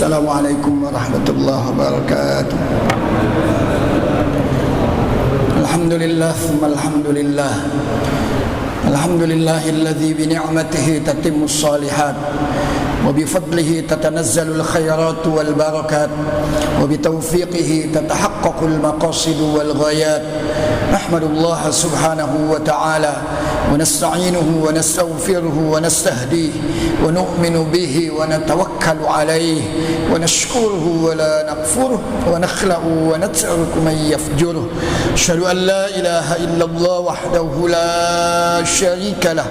Assalamualaikum warahmatullahi wabarakatuh. Alhamdulillah, alhamdulillah. Alhamdulillahilladzi bi ni'matihi tatimmus shalihat wa bi fadlihi tatanazzalul khairat wal barakat wa bi taufiqihi tatahaqqaqul maqasid wal ghayat. Nahmadullah subhanahu wa ta'ala wa nasta'inuhu wa nastaghfiruhu wa nastahdihi wa nu'minu bihi wa natawakkalu alayhi wa nashkuruhu wa la nakfuruh wa nakhla'u wa natruku man yafjuruh. Asyhadu an la ilaha illallah wahdahu la syarika lah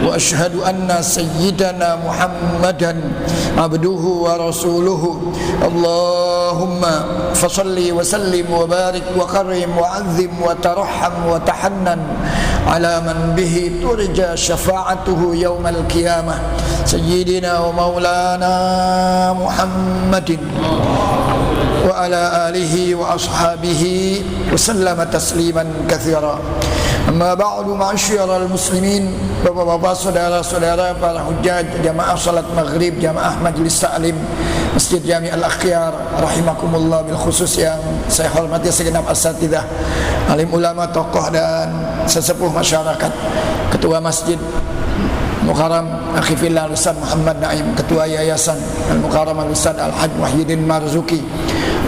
wa asyhadu anna sayyidana Muhammadan abduhu wa rasuluhu. Allahumma fasalli wa sallim wa barik wa karim wa azim wa tarham wa tahannan ala man bihi turja syafa'atuhu yawmal qiyamah sayyidina wa maulana Muhammadin wa ala alihi wa ashabihi wa sallama tasliman katsira. Amma ba'du, ma'asyiral muslimin, bapak-bapak, saudara-saudara, para hujjaj, jamaah salat maghrib, jamaah majlis ta'lim Masjid Jami' Al-Akhyar rahimakumullah, bil khusus yang saya hormati segenap asatidzah, alim ulama, tokoh dan sesepuh masyarakat, Ketua Masjid Mukarram Akhi Fillah Al-Ustaz Muhammad Naim, Ketua Yayasan Al-Mukarram Al-Ustaz Al-Haj Muhyiddin Marzuki,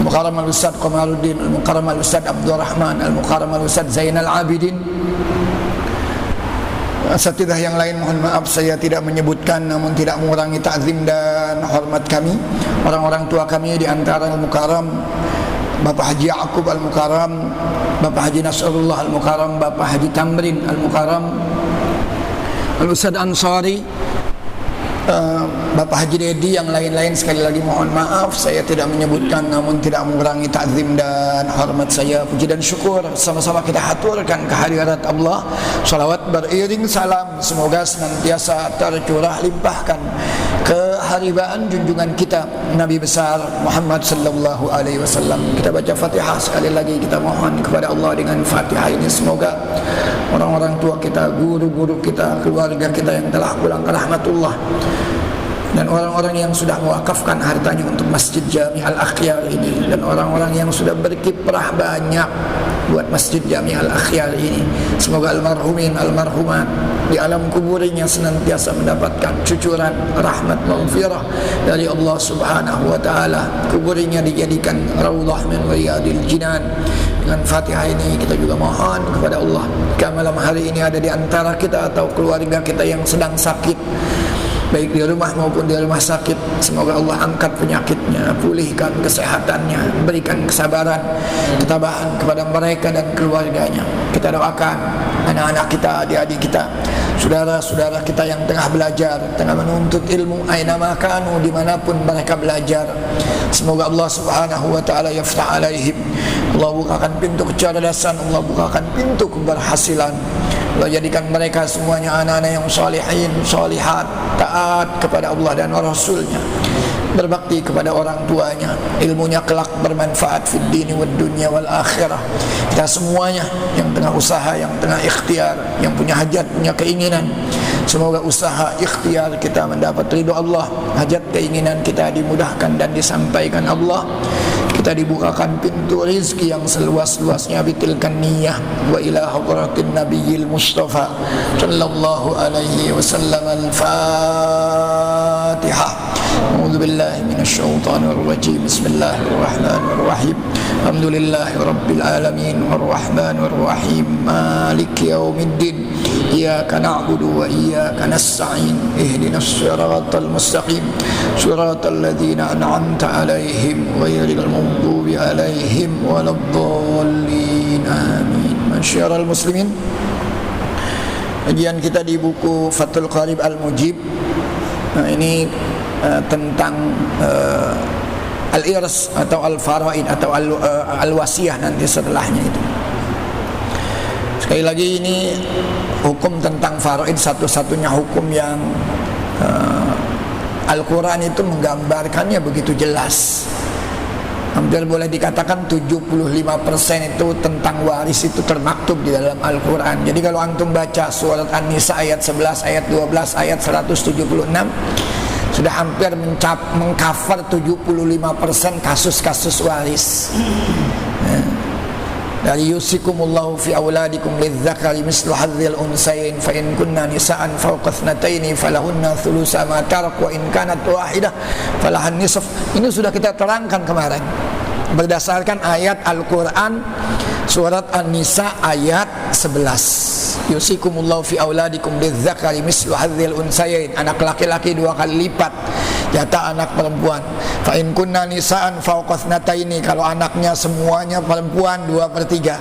Al-Mukarram Al-Ustaz Qamaruddin, Al-Mukarram Al-Ustaz Abdurrahman, Al-Mukarram Al-Ustaz Zainal Abidin, asatidzah yang lain. Mohon maaf saya tidak menyebutkan, namun tidak mengurangi ta'zim dan hormat kami, orang-orang tua kami, di antara Al-Mukarram Bapak Haji Ya'qub Al-Mukarram, Bapak Haji Nasrullah Al-Mukarram, Bapak Haji Tamrin Al-Mukarram, Al-Ustaz Ansari, Bapak Haji Dedi, yang lain-lain. Sekali lagi mohon maaf saya tidak menyebutkan, namun tidak mengurangi ta'zim dan hormat saya. Puji dan syukur sama-sama kita haturkan kehadirat Allah. Salawat beriring salam semoga senantiasa tercurah limpahkan keharibaan junjungan kita Nabi besar Muhammad sallallahu alaihi wasallam. Kita baca Fatihah sekali lagi, kita mohon kepada Allah dengan Fatihah ini semoga orang-orang tua kita, guru-guru kita, keluarga kita yang telah pulang ke rahmatullah, dan orang-orang yang sudah mewakafkan hartanya untuk Masjid Jami' Al-Akhyar ini, dan orang-orang yang sudah berkiprah banyak buat Masjid Jami' Al-Akhyar ini, semoga almarhumin, almarhumat di alam kuburnya senantiasa mendapatkan cucuran rahmat maghfirah dari Allah Subhanahu wa ta'ala. Kuburnya dijadikan raudhah min riyadil jinan. Dengan Fatihah ini kita juga mohon kepada Allah, jika malam hari ini ada di antara kita atau keluarga kita yang sedang sakit, baik di rumah maupun di rumah sakit, semoga Allah angkat penyakitnya, pulihkan kesehatannya, berikan kesabaran, ketabahan kepada mereka dan keluarganya. Kita doakan anak-anak kita, adik-adik kita, saudara-saudara kita yang tengah belajar, tengah menuntut ilmu, aina makanu, dimanapun mereka belajar, semoga Allah Subhanahu wa ta'ala yaftah alaihim, Allah bukakan pintu kecerdasan, Allah bukakan pintu keberhasilan, Allah jadikan mereka semuanya anak-anak yang salihin, salihat, taat kepada Allah dan Rasulnya, berbakti kepada orang tuanya, ilmunya kelak bermanfaat fid dini wad dunya wal akhirah. Kita semuanya yang tengah usaha, yang tengah ikhtiar, yang punya hajat, punya keinginan, semoga usaha ikhtiar kita mendapat ridho Allah, hajat keinginan kita dimudahkan dan disampaikan Allah, kita dibukakan pintu rezeki yang seluas-luasnya bitilkan niyah wa ila hadratin nabiyil mustafa sallallahu alaihi wasallam. Al-Fatihah. A'udzu billahi minasyaitonir rajim. Bismillahirrahmanirrahim. Alhamdulillahi rabbil alamin arrahmanir rahim maliki yaumiddin. Iyyaka na'budu wa iyyaka nasta'in. Ihdinas siratal mustaqim. Siratal ladzina an'amta 'alaihim ghairil maghdubi 'alaihim waladdallin. Amin. Masyiral muslimin, kajian kita di buku Fathul Qarib Al-Mujib. Nah, ini tentang al-irs atau al-faraid atau al-wasiyah nanti setelahnya itu. Sekali lagi, ini hukum tentang faraid satu-satunya hukum yang Al-Quran itu menggambarkannya begitu jelas. Hampir boleh dikatakan 75% itu tentang waris itu termaktub di dalam Al-Quran. Jadi kalau antum baca surat An-Nisa ayat 11, ayat 12, ayat 176, sudah hampir mengcover 75% kasus-kasus waris. Dari yusikumullahu fi auladikum lidzakari mislu hadzil unsayain fa in kunna nisaan fawqa thnataini falahunna thulutsa ma tarak wa in kanat wahidah falahan nisf. Ini sudah kita terangkan kemarin berdasarkan ayat Al-Qur'an surat An-Nisa ayat 11. Yusikumullahu fi auladikum lidzakari mislu hadzil unsayain, anak laki-laki 2 kali lipat jatah anak perempuan. Fa in kunna nisaan fawqa thnataini, kalau anaknya semuanya perempuan 2/3.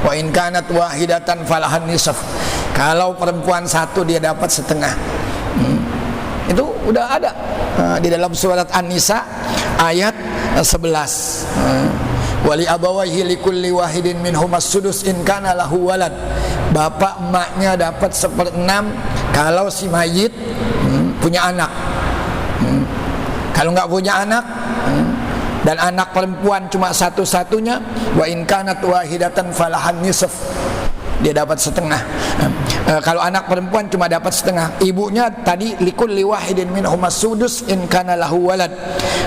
Wa in kanat wahidatan falahan nisf, kalau perempuan 1 dia dapat setengah. Itu udah ada di dalam surat An-Nisa ayat 11. Wali abawaihi likulli wahidin minhum as-sudus in kana lahu walad, bapak emaknya dapat 1/6 kalau si mayit punya anak. Kalau nggak punya anak dan anak perempuan cuma satu-satunya, wa in kanat wahidatan falahan nisf, dia dapat setengah. Kalau anak perempuan cuma dapat setengah. Ibunya tadi likulli wahidin minhum as-sudus in kana lahu walad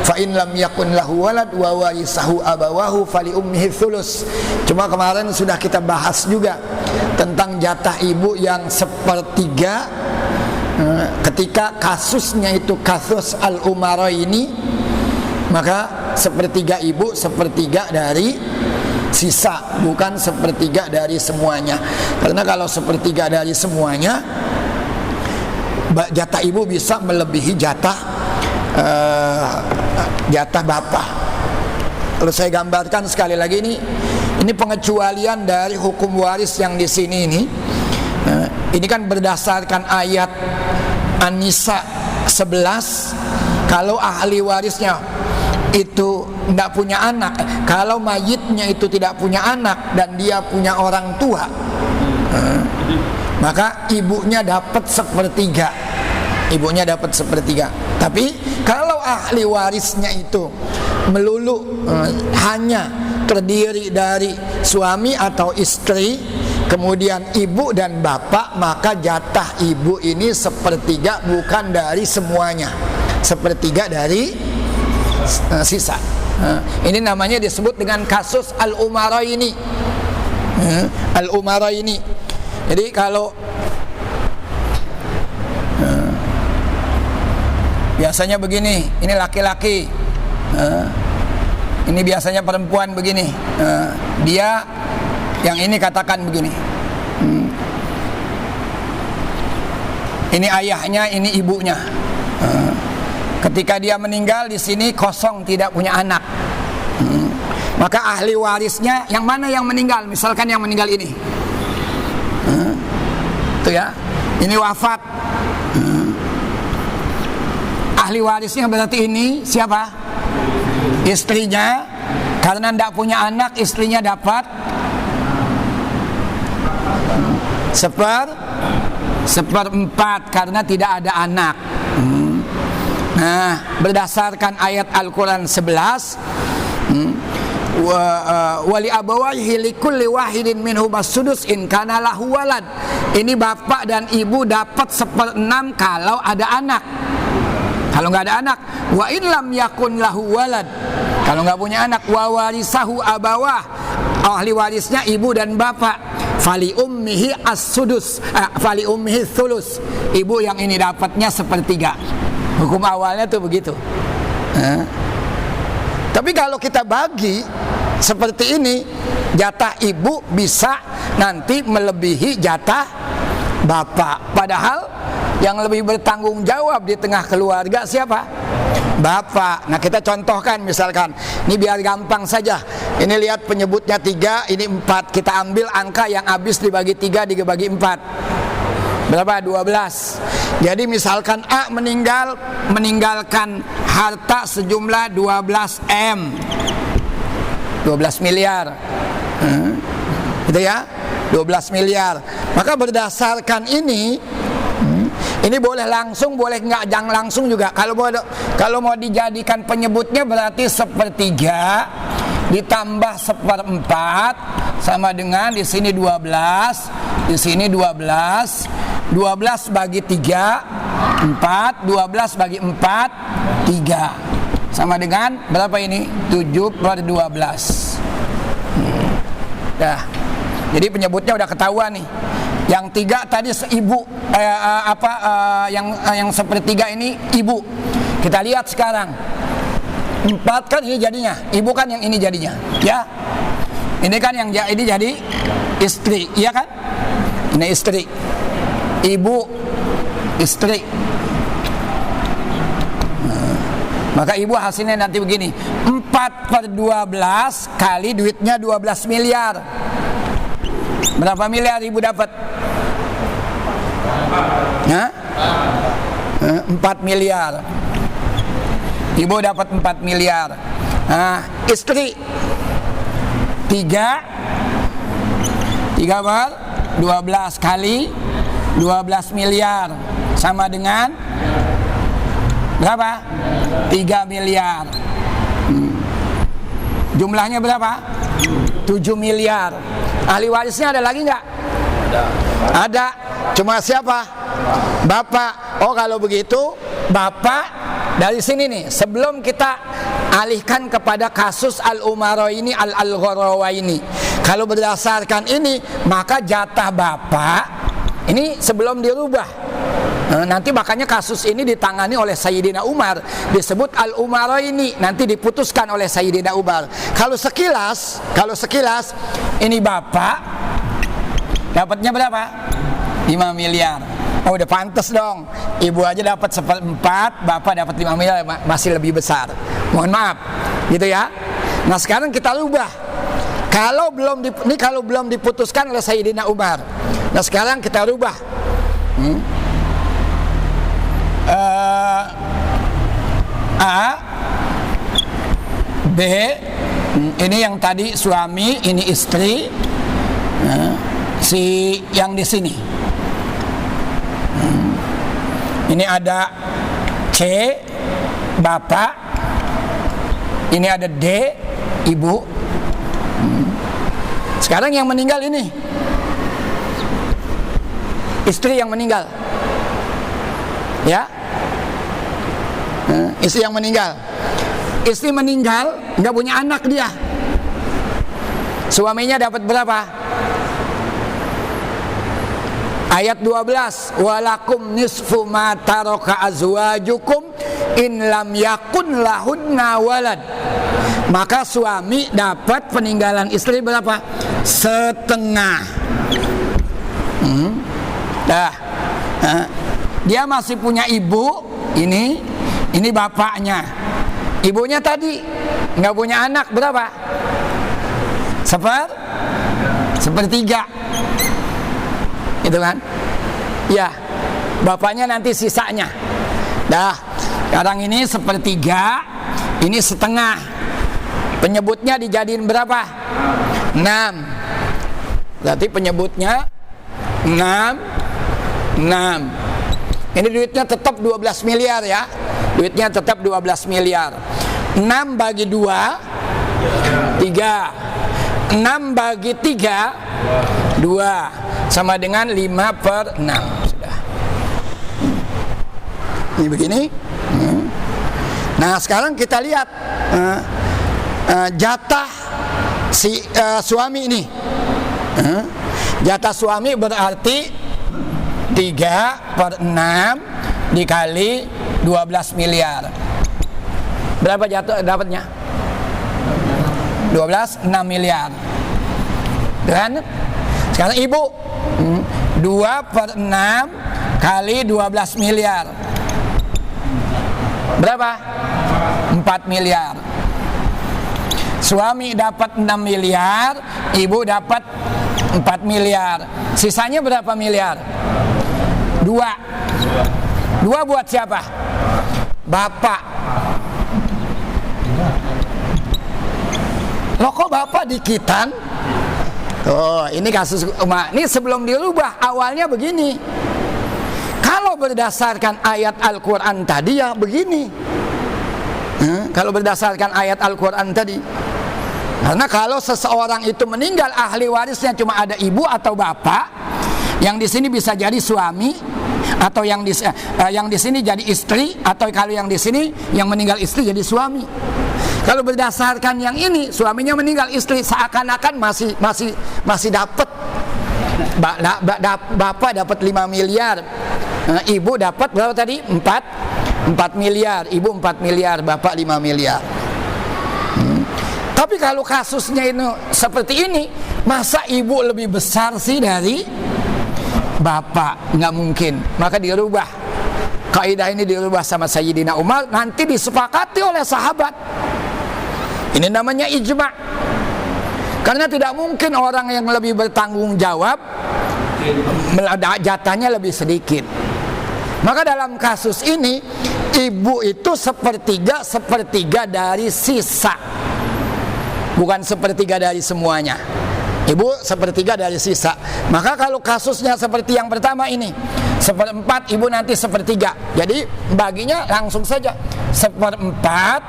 fa in lam yakun lahu walad wa warisahu abawahu fali ummihi thulus. Cuma kemarin sudah kita bahas juga tentang jatah ibu yang 1/3 ketika kasusnya itu kasus al-umara ini, maka 1/3 ibu, 1/3 dari sisa, bukan 1/3 dari semuanya. Karena kalau 1/3 dari semuanya, jatah ibu bisa melebihi jatah bapak. Kalau saya gambarkan sekali lagi, ini pengecualian dari hukum waris yang di sini ini. Ini kan berdasarkan ayat An-Nisa 11. Kalau ahli warisnya itu tidak punya anak, kalau mayitnya itu tidak punya anak dan dia punya orang tua, maka ibunya dapat 1/3. Ibunya dapat 1/3. Tapi kalau ahli warisnya itu melulu hanya terdiri dari suami atau istri, kemudian ibu dan bapak, maka jatah ibu ini 1/3 bukan dari semuanya, 1/3 dari sisa. Ini namanya disebut dengan kasus al-umara ini. Al-umara ini. Jadi kalau biasanya begini, ini laki-laki, ini biasanya perempuan begini, dia yang ini katakan begini, ini ayahnya, ini ibunya. Ketika dia meninggal di sini kosong, tidak punya anak, maka ahli warisnya yang mana yang meninggal? Misalkan yang meninggal ini, itu ya, ini wafat. Ahli warisnya berarti ini siapa? Istrinya. Karena tidak punya anak, istrinya dapat 1/4 karena tidak ada anak. Nah, berdasarkan ayat Al-Quran 11, wali abawaihi likulli wahidin minhum as-sudus in kana lahu walad. Ini bapak dan ibu dapat 1/6 kalau ada anak. Kalau nggak ada anak, wa in lam yakun lahu walad, kalau nggak punya anak, wa warisahu abawah, ahli warisnya ibu dan bapak, fali ummihi as-sudus, fali ummihi thulus, ibu yang ini dapatnya 1/3. Hukum awalnya tuh begitu. Tapi kalau kita bagi seperti ini, jatah ibu bisa nanti melebihi jatah bapak. Padahal yang lebih bertanggung jawab di tengah keluarga siapa? Bapak. Nah, kita contohkan misalkan, ini biar gampang saja. Ini lihat penyebutnya 3, ini 4. Kita ambil angka yang habis dibagi 3 dibagi 4. Berapa? 12. Jadi misalkan A meninggalkan harta sejumlah 12 M, 12 miliar, gitu ya, 12 miliar. Maka berdasarkan ini boleh langsung, boleh nggak, jangan langsung juga. Kalau mau dijadikan penyebutnya berarti 1/3 ditambah 1/4 sama dengan di sini 12, di sini 12 bagi 3 4, 12 bagi 4, 3. Sama dengan berapa ini? 7/12. Dah. Jadi penyebutnya udah ketahuan nih. Yang 3 tadi ibu, yang sepertiga ini ibu. Kita lihat sekarang. 4 kan ini jadinya, ibu kan yang ini jadinya, ya. Ini kan yang ini jadi istri, iya kan? Ini istri, ibu, istri. Maka ibu hasilnya nanti begini, 4/12 kali duitnya 12 miliar. Berapa miliar ibu dapat? 4 miliar. Ibu dapat 4 miliar. Nah, istri 3/12 kali 12 miliar sama dengan berapa? 3 miliar. Jumlahnya berapa? 7 miliar. Ahli warisnya ada lagi nggak? Ada. Cuma siapa? Bapak. Oh, kalau begitu Bapak dari sini nih, sebelum kita alihkan kepada kasus al-umara ini, al-gharawa ini. Kalau berdasarkan ini, maka jatah Bapak ini sebelum dirubah. Nanti makanya kasus ini ditangani oleh Sayyidina Umar, disebut al-umara ini, nanti diputuskan oleh Sayyidina Umar. Kalau sekilas ini Bapak dapatnya berapa? 5 miliar. Oh, udah pantas dong. Ibu aja dapat 1/4, Bapak dapat 5 miliar, masih lebih besar. Mohon maaf, gitu ya. Nah, sekarang kita rubah. Kalau belum diputuskan oleh Sayyidina Umar. Nah, sekarang kita rubah. A, B, ini yang tadi suami, ini istri. Si yang di sini. Ini ada C, Bapak. Ini ada D, Ibu. Sekarang yang meninggal ini istri yang meninggal, ya. Istri yang meninggal. Istri meninggal, nggak punya anak dia. Suaminya dapat berapa? Ayat 12, walakum nisfu ma taraka azwajukum in lam yakun lahunna walad. Maka suami dapat peninggalan istri berapa? Setengah. Dia masih punya ibu, ini bapaknya. Ibunya tadi nggak punya anak, berapa? Sepertiga. Gitu kan? Ya, bapaknya nanti sisanya. Dah, sekarang ini sepertiga, ini setengah. Penyebutnya dijadiin berapa? 6. Berarti penyebutnya 6. Ini duitnya tetap 12 miliar ya. Duitnya tetap 12 miliar. 6 bagi 2, 3. 6 bagi 3, 2. Sama dengan 5/6. Sudah. Ini begini. Nah, sekarang kita lihat jatah si suami ini. Jatah suami berarti 3/6 dikali 12 miliar. Berapa jatuh dapatnya? 6 miliar. Dan sekarang ibu 2/6 kali 12 miliar. Berapa? 4 miliar. Suami dapat 6 miliar, ibu dapat 4 miliar. Sisanya berapa miliar? 2 buat siapa? Bapak. Loh, kok bapak dikitan? Oh, ini kasus ini sebelum dirubah awalnya begini. Kalau berdasarkan ayat Al-Quran tadi ya begini. Kalau berdasarkan ayat Al-Quran tadi, karena kalau seseorang itu meninggal, ahli warisnya cuma ada ibu atau bapak, yang di sini bisa jadi suami, atau yang di sini jadi istri, atau kalau yang di sini yang meninggal istri jadi suami. Kalau berdasarkan yang ini, suaminya meninggal, istri seakan-akan masih dapat. Bapak dapat 5 miliar, ibu dapat berapa tadi? 4 miliar, ibu 4 miliar, bapak 5 miliar. Tapi kalau kasusnya ini seperti ini, masa ibu lebih besar sih dari bapak? Nggak mungkin. Maka dirubah. Kaidah ini dirubah sama Sayyidina Umar, nanti disepakati oleh sahabat. Ini namanya ijma'. Karena tidak mungkin orang yang lebih bertanggung jawab jatahnya lebih sedikit. Maka dalam kasus ini, ibu itu sepertiga dari sisa, bukan sepertiga dari semuanya. Ibu sepertiga dari sisa. Maka kalau kasusnya seperti yang pertama ini, 1/4, ibu nanti sepertiga. Jadi baginya langsung saja 1/4.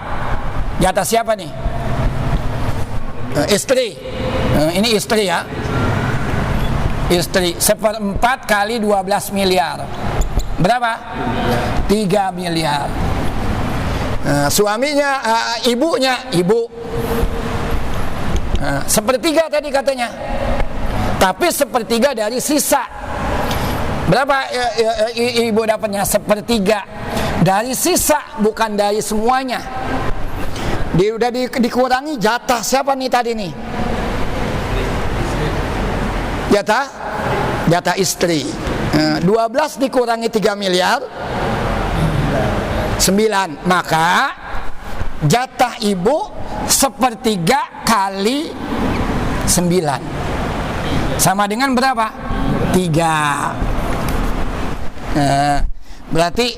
Jatah siapa nih? Istri. Ini istri ya. Istri 1/4 kali 12 miliar. Berapa? 3 miliar. Suaminya, ibunya, ibu sepertiga tadi katanya, tapi sepertiga dari sisa. Berapa ibu dapatnya? Sepertiga dari sisa, bukan dari semuanya. Udah dikurangi jatah siapa nih tadi nih? Jatah istri. 12 dikurangi 3 miliar 9. Maka jatah ibu sepertiga kali 9 sama dengan berapa? 3. Berarti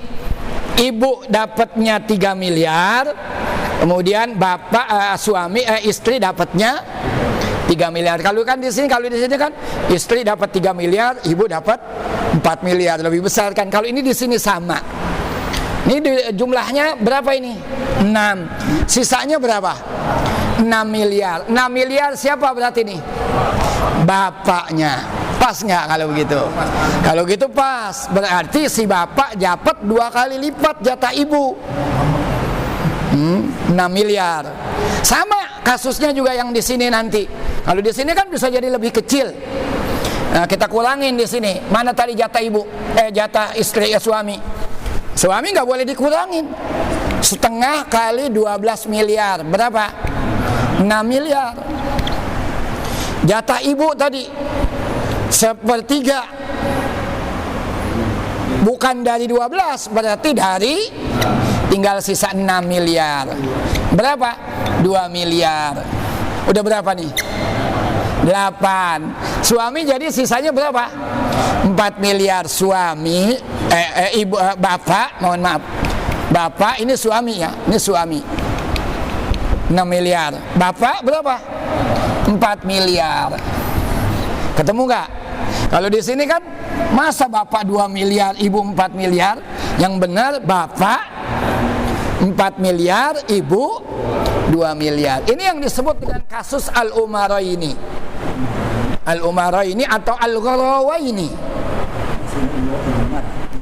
ibu dapatnya 3 miliar, kemudian bapak istri dapatnya 3 miliar. Kalau di sini kan istri dapat 3 miliar, ibu dapat 4 miliar, lebih besar kan. Kalau ini di sini sama. Ini jumlahnya berapa ini? 6. Sisanya berapa? 6 miliar. 6 miliar siapa berarti nih? Bapaknya. Pas nggak kalau begitu? Kalau gitu pas. Berarti si bapak dapat 2 kali lipat jatah ibu. 6 miliar. Sama kasusnya juga yang di sini nanti. Kalau di sini kan bisa jadi lebih kecil. Nah, kita kurangin di sini. Mana tadi jatah ibu? Jatah istri suami. Suami nggak boleh dikurangin. Setengah kali 12 miliar. Berapa? 6 miliar. Jatah ibu tadi sepertiga. Bukan dari 12, berarti dari tinggal sisa 6 miliar. Berapa? 2 miliar. Udah berapa nih? 8. Suami jadi sisanya berapa? 4 miliar. Suami ibu, bapak, mohon maaf, bapak ini suami ya, ini suami 6 miliar. Bapak berapa? 4 miliar. Ketemu nggak? Kalau di sini kan masa bapak 2 miliar, ibu 4 miliar. Yang benar bapak 4 miliar, ibu 2 miliar. Ini yang disebut dengan kasus al-umaraini. Al-umaraini atau al-gharawaini.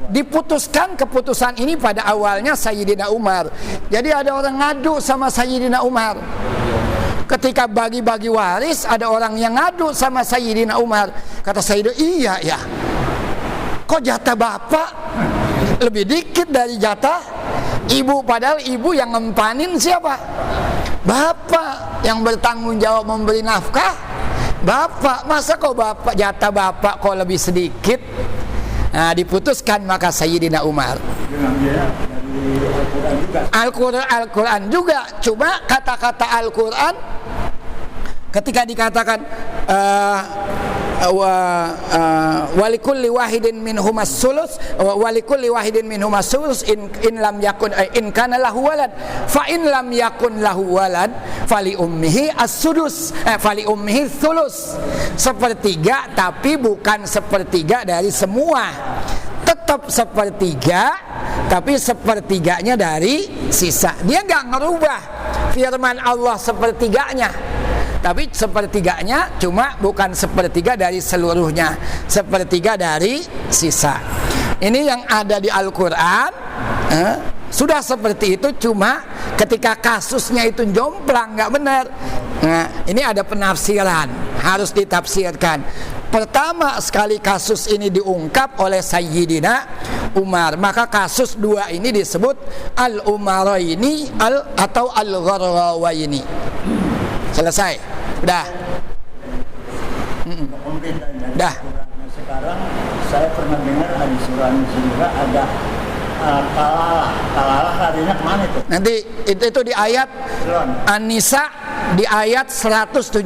Diputuskan keputusan ini pada awalnya Sayyidina Umar. Jadi ada orang ngadu sama Sayyidina Umar. Ketika bagi-bagi waris, ada orang yang ngadu sama Sayyidina Umar. Kata Sayyidina, iya ya, kok jatah bapak lebih dikit dari jatah ibu? Padahal ibu yang ngempanin siapa? Bapak. Yang bertanggung jawab memberi nafkah bapak. Masa kok bapak, jatah bapak kok lebih sedikit? Nah, diputuskan maka Sayyidina Umar. Al-Quran juga. Cuma kata-kata Al-Quran ketika dikatakan walikulli wahidin minhumas sulus walikulli wahidin minhumas sulus in lam yakun in kana lahu walad fa in lam yakun lahu walad fali ummihi as-sudus fali ummihi thulus. Sepertiga, tapi bukan sepertiga dari semua, tetap sepertiga, tapi sepertiganya dari sisa. Dia nggak ngerubah firman Allah sepertiganya, tapi sepertiganya cuma bukan sepertiga dari seluruhnya, sepertiga dari sisa. Ini yang ada di Al-Quran sudah seperti itu, cuma ketika kasusnya itu jomplang, nggak benar. Nah, ini ada penafsiran, harus ditafsirkan. Pertama sekali kasus ini diungkap oleh Sayyidina Umar, maka kasus dua ini disebut Al-Umaraini atau Al-Gharrawaini. Selesai. Udah. Dah. Sekarang saya pernah dengar di surah juga ada kalalah larinya kemana itu? Nanti itu di ayat An-Nisa di ayat 176.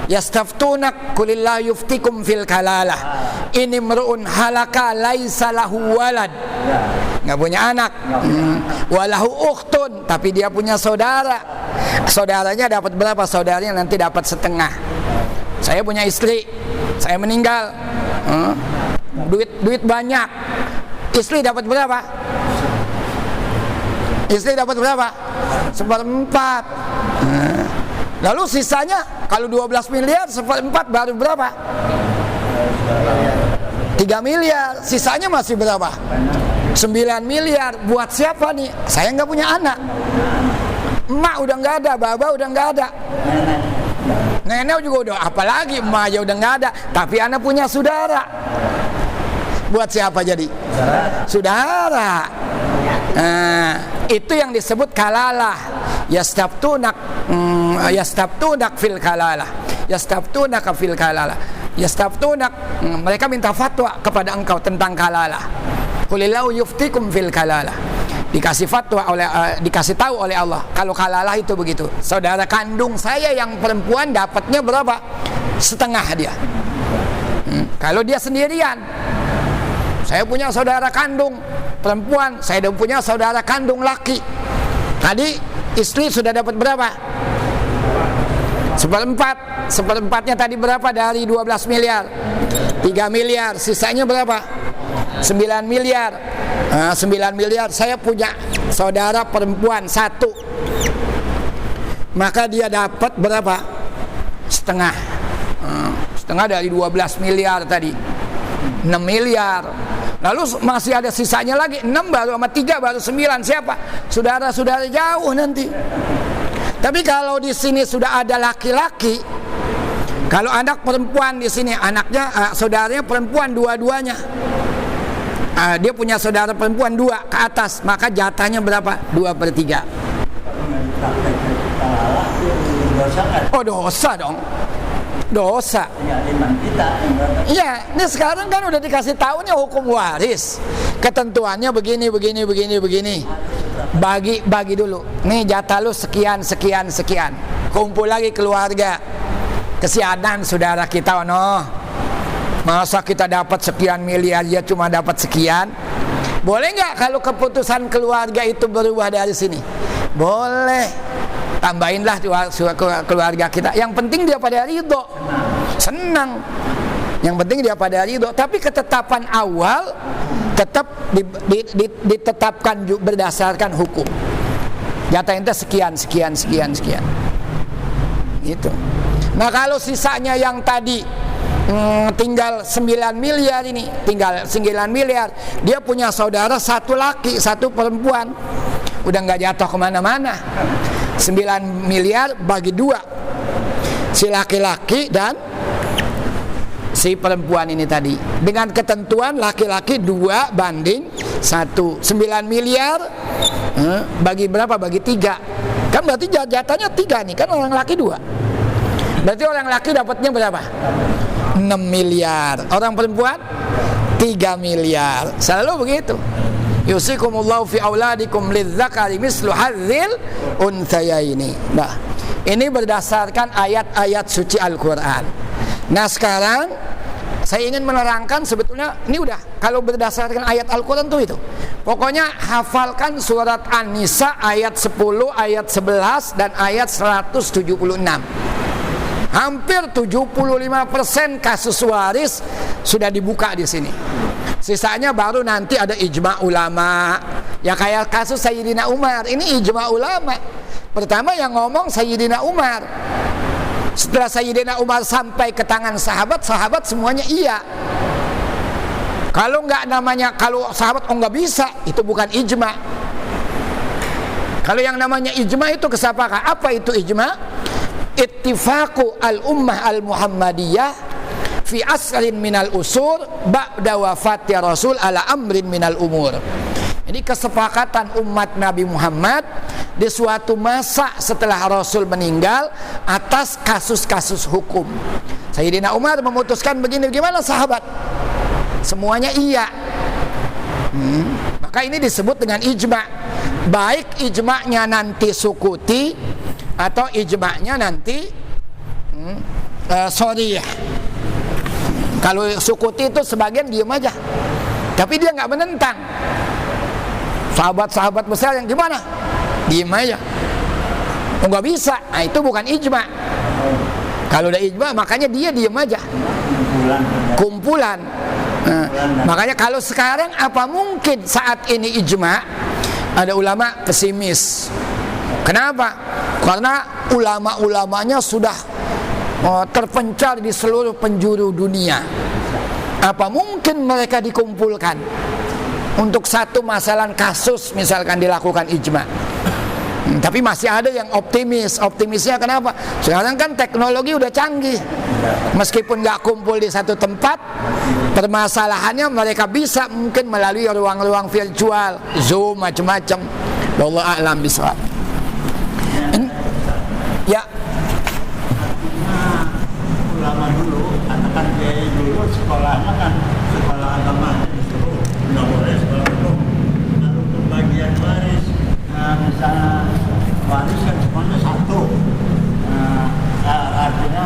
Yastaftunak qulillah yuftikum fil kalalah. Ini imru'un halaka laisa lahu walad. Enggak punya anak. Walahu ukhtun, tapi dia punya saudara. Saudaranya dapat berapa? Saudaranya nanti dapat setengah. Saya punya istri, saya meninggal. Duit banyak. Istri dapat berapa? Istri dapat berapa? 1/4. Lalu sisanya kalau 12 miliar 1/4 baru berapa? 3 miliar. Sisanya masih berapa? 9 miliar. Buat siapa nih? Saya nggak punya anak. Emak udah nggak ada, baba udah nggak ada. Nenek juga udah, apalagi emak aja udah nggak ada. Tapi anak punya saudara. Buat siapa jadi? Saudara. Nah, itu yang disebut kalalah. Yastaftunak fil kalalah. Yastaftunak fil kalalah. Yastaftunak, mereka minta fatwa kepada engkau tentang kalalah. Qulillahu yuftikum fil kalalah. Dikasih fatwa oleh dikasih tahu oleh Allah kalau kalalah itu begitu. Saudara kandung saya yang perempuan dapatnya berapa? Setengah dia. Kalau dia sendirian. Saya punya saudara kandung perempuan, saya punya saudara kandung laki. Tadi istri sudah dapat berapa? 1/4. 1/4-nya tadi berapa dari 12 miliar? 3 miliar. Sisanya berapa? 9 miliar. 9 miliar. Saya punya saudara perempuan 1. Maka dia dapat berapa? Setengah. Setengah dari 12 miliar tadi. 6 miliar. Lalu masih ada sisanya lagi 6 baru sama 3 baru 9. Siapa? Saudara-saudara jauh nanti. Tapi kalau di sini sudah ada laki-laki, kalau anak perempuan di sini anaknya saudaranya perempuan dua-duanya. Dia punya saudara perempuan 2 ke atas, maka jatahnya berapa? 2/3. Oh, dosa dong. Dosa. Iya, ini sekarang kan udah dikasih tahunya hukum waris. Ketentuannya begini. Bagi dulu. Nih jatah lu sekian. Kumpul lagi keluarga. Kesianan saudara kita, masa kita dapat sekian miliar ya cuma dapat sekian? Boleh nggak kalau keputusan keluarga itu berubah dari sini? Boleh. Tambahinlah keluarga kita. Yang penting dia pada ridho, senang. Yang penting dia pada ridho. Tapi ketetapan awal tetap ditetapkan berdasarkan hukum. Jatahnya sekian. Gitu. Nah kalau sisanya yang tadi tinggal 9 miliar ini, tinggal 9 miliar, dia punya saudara 1 laki, 1 perempuan. Udah nggak jatuh kemana-mana. 9 miliar bagi 2, si laki-laki dan si perempuan ini tadi, dengan ketentuan laki-laki 2/1. 9 miliar bagi berapa? Bagi 3. Kan berarti jatahnya 3 nih, kan orang laki 2. Berarti orang laki dapatnya berapa? 6 miliar. Orang perempuan 3 miliar. Selalu begitu. Yusikumullahu fi auladikum lidzakari mislu hadzil unthayaini. Nah, ini berdasarkan ayat-ayat suci Al-Qur'an. Nah, sekarang saya ingin menerangkan sebetulnya ini udah kalau berdasarkan ayat Al-Qur'an tuh itu. Pokoknya hafalkan surat An-Nisa ayat 10, ayat 11 dan ayat 176. Hampir 75% kasus waris sudah dibuka di sini. Sisanya baru nanti ada ijma ulama. Ya kayak kasus Sayyidina Umar. Ini ijma ulama. Pertama yang ngomong Sayyidina Umar. Setelah Sayyidina Umar sampai ke tangan sahabat, sahabat semuanya iya. Kalau nggak namanya, kalau sahabat nggak bisa, itu bukan ijma. Kalau yang namanya ijma itu kesepakatan. Apa itu ijma? Ittifaqu al-ummah al-muhammadiyah fi asrin minal usur ba'da wafati Rasul ala amrin minal umur. Ini kesepakatan umat Nabi Muhammad di suatu masa setelah Rasul meninggal atas kasus-kasus hukum. Sayyidina Umar memutuskan begini, gimana sahabat? Semuanya iya. Maka ini disebut dengan ijma. Baik ijma'nya nanti sukuti atau ijma'nya nanti sharih. Kalau sukuti itu sebagian diam aja, tapi dia nggak menentang. Sahabat-sahabat besar yang gimana? Diam aja, nggak bisa. Nah, itu bukan ijma. Kalau udah ijma, makanya dia diam aja. Kumpulan. Nah, makanya kalau sekarang apa mungkin saat ini ijma? Ada ulama pesimis. Kenapa? Karena ulama-ulamanya sudah terpencar di seluruh penjuru dunia. Apa mungkin mereka dikumpulkan untuk satu masalah kasus misalkan dilakukan ijma? Tapi masih ada yang optimis. Optimisnya kenapa? Sekarang kan teknologi udah canggih. Meskipun nggak kumpul di satu tempat, permasalahannya mereka bisa mungkin melalui ruang-ruang virtual, Zoom, macam-macam. Wallahu a'lam bishawab. Ya. Ulama dulu, kan dia dulu sekolahnya kan sekolah agama itu nggak boleh sekolah hukum. Lalu pembagian waris, misalnya waris kan semuanya satu, artinya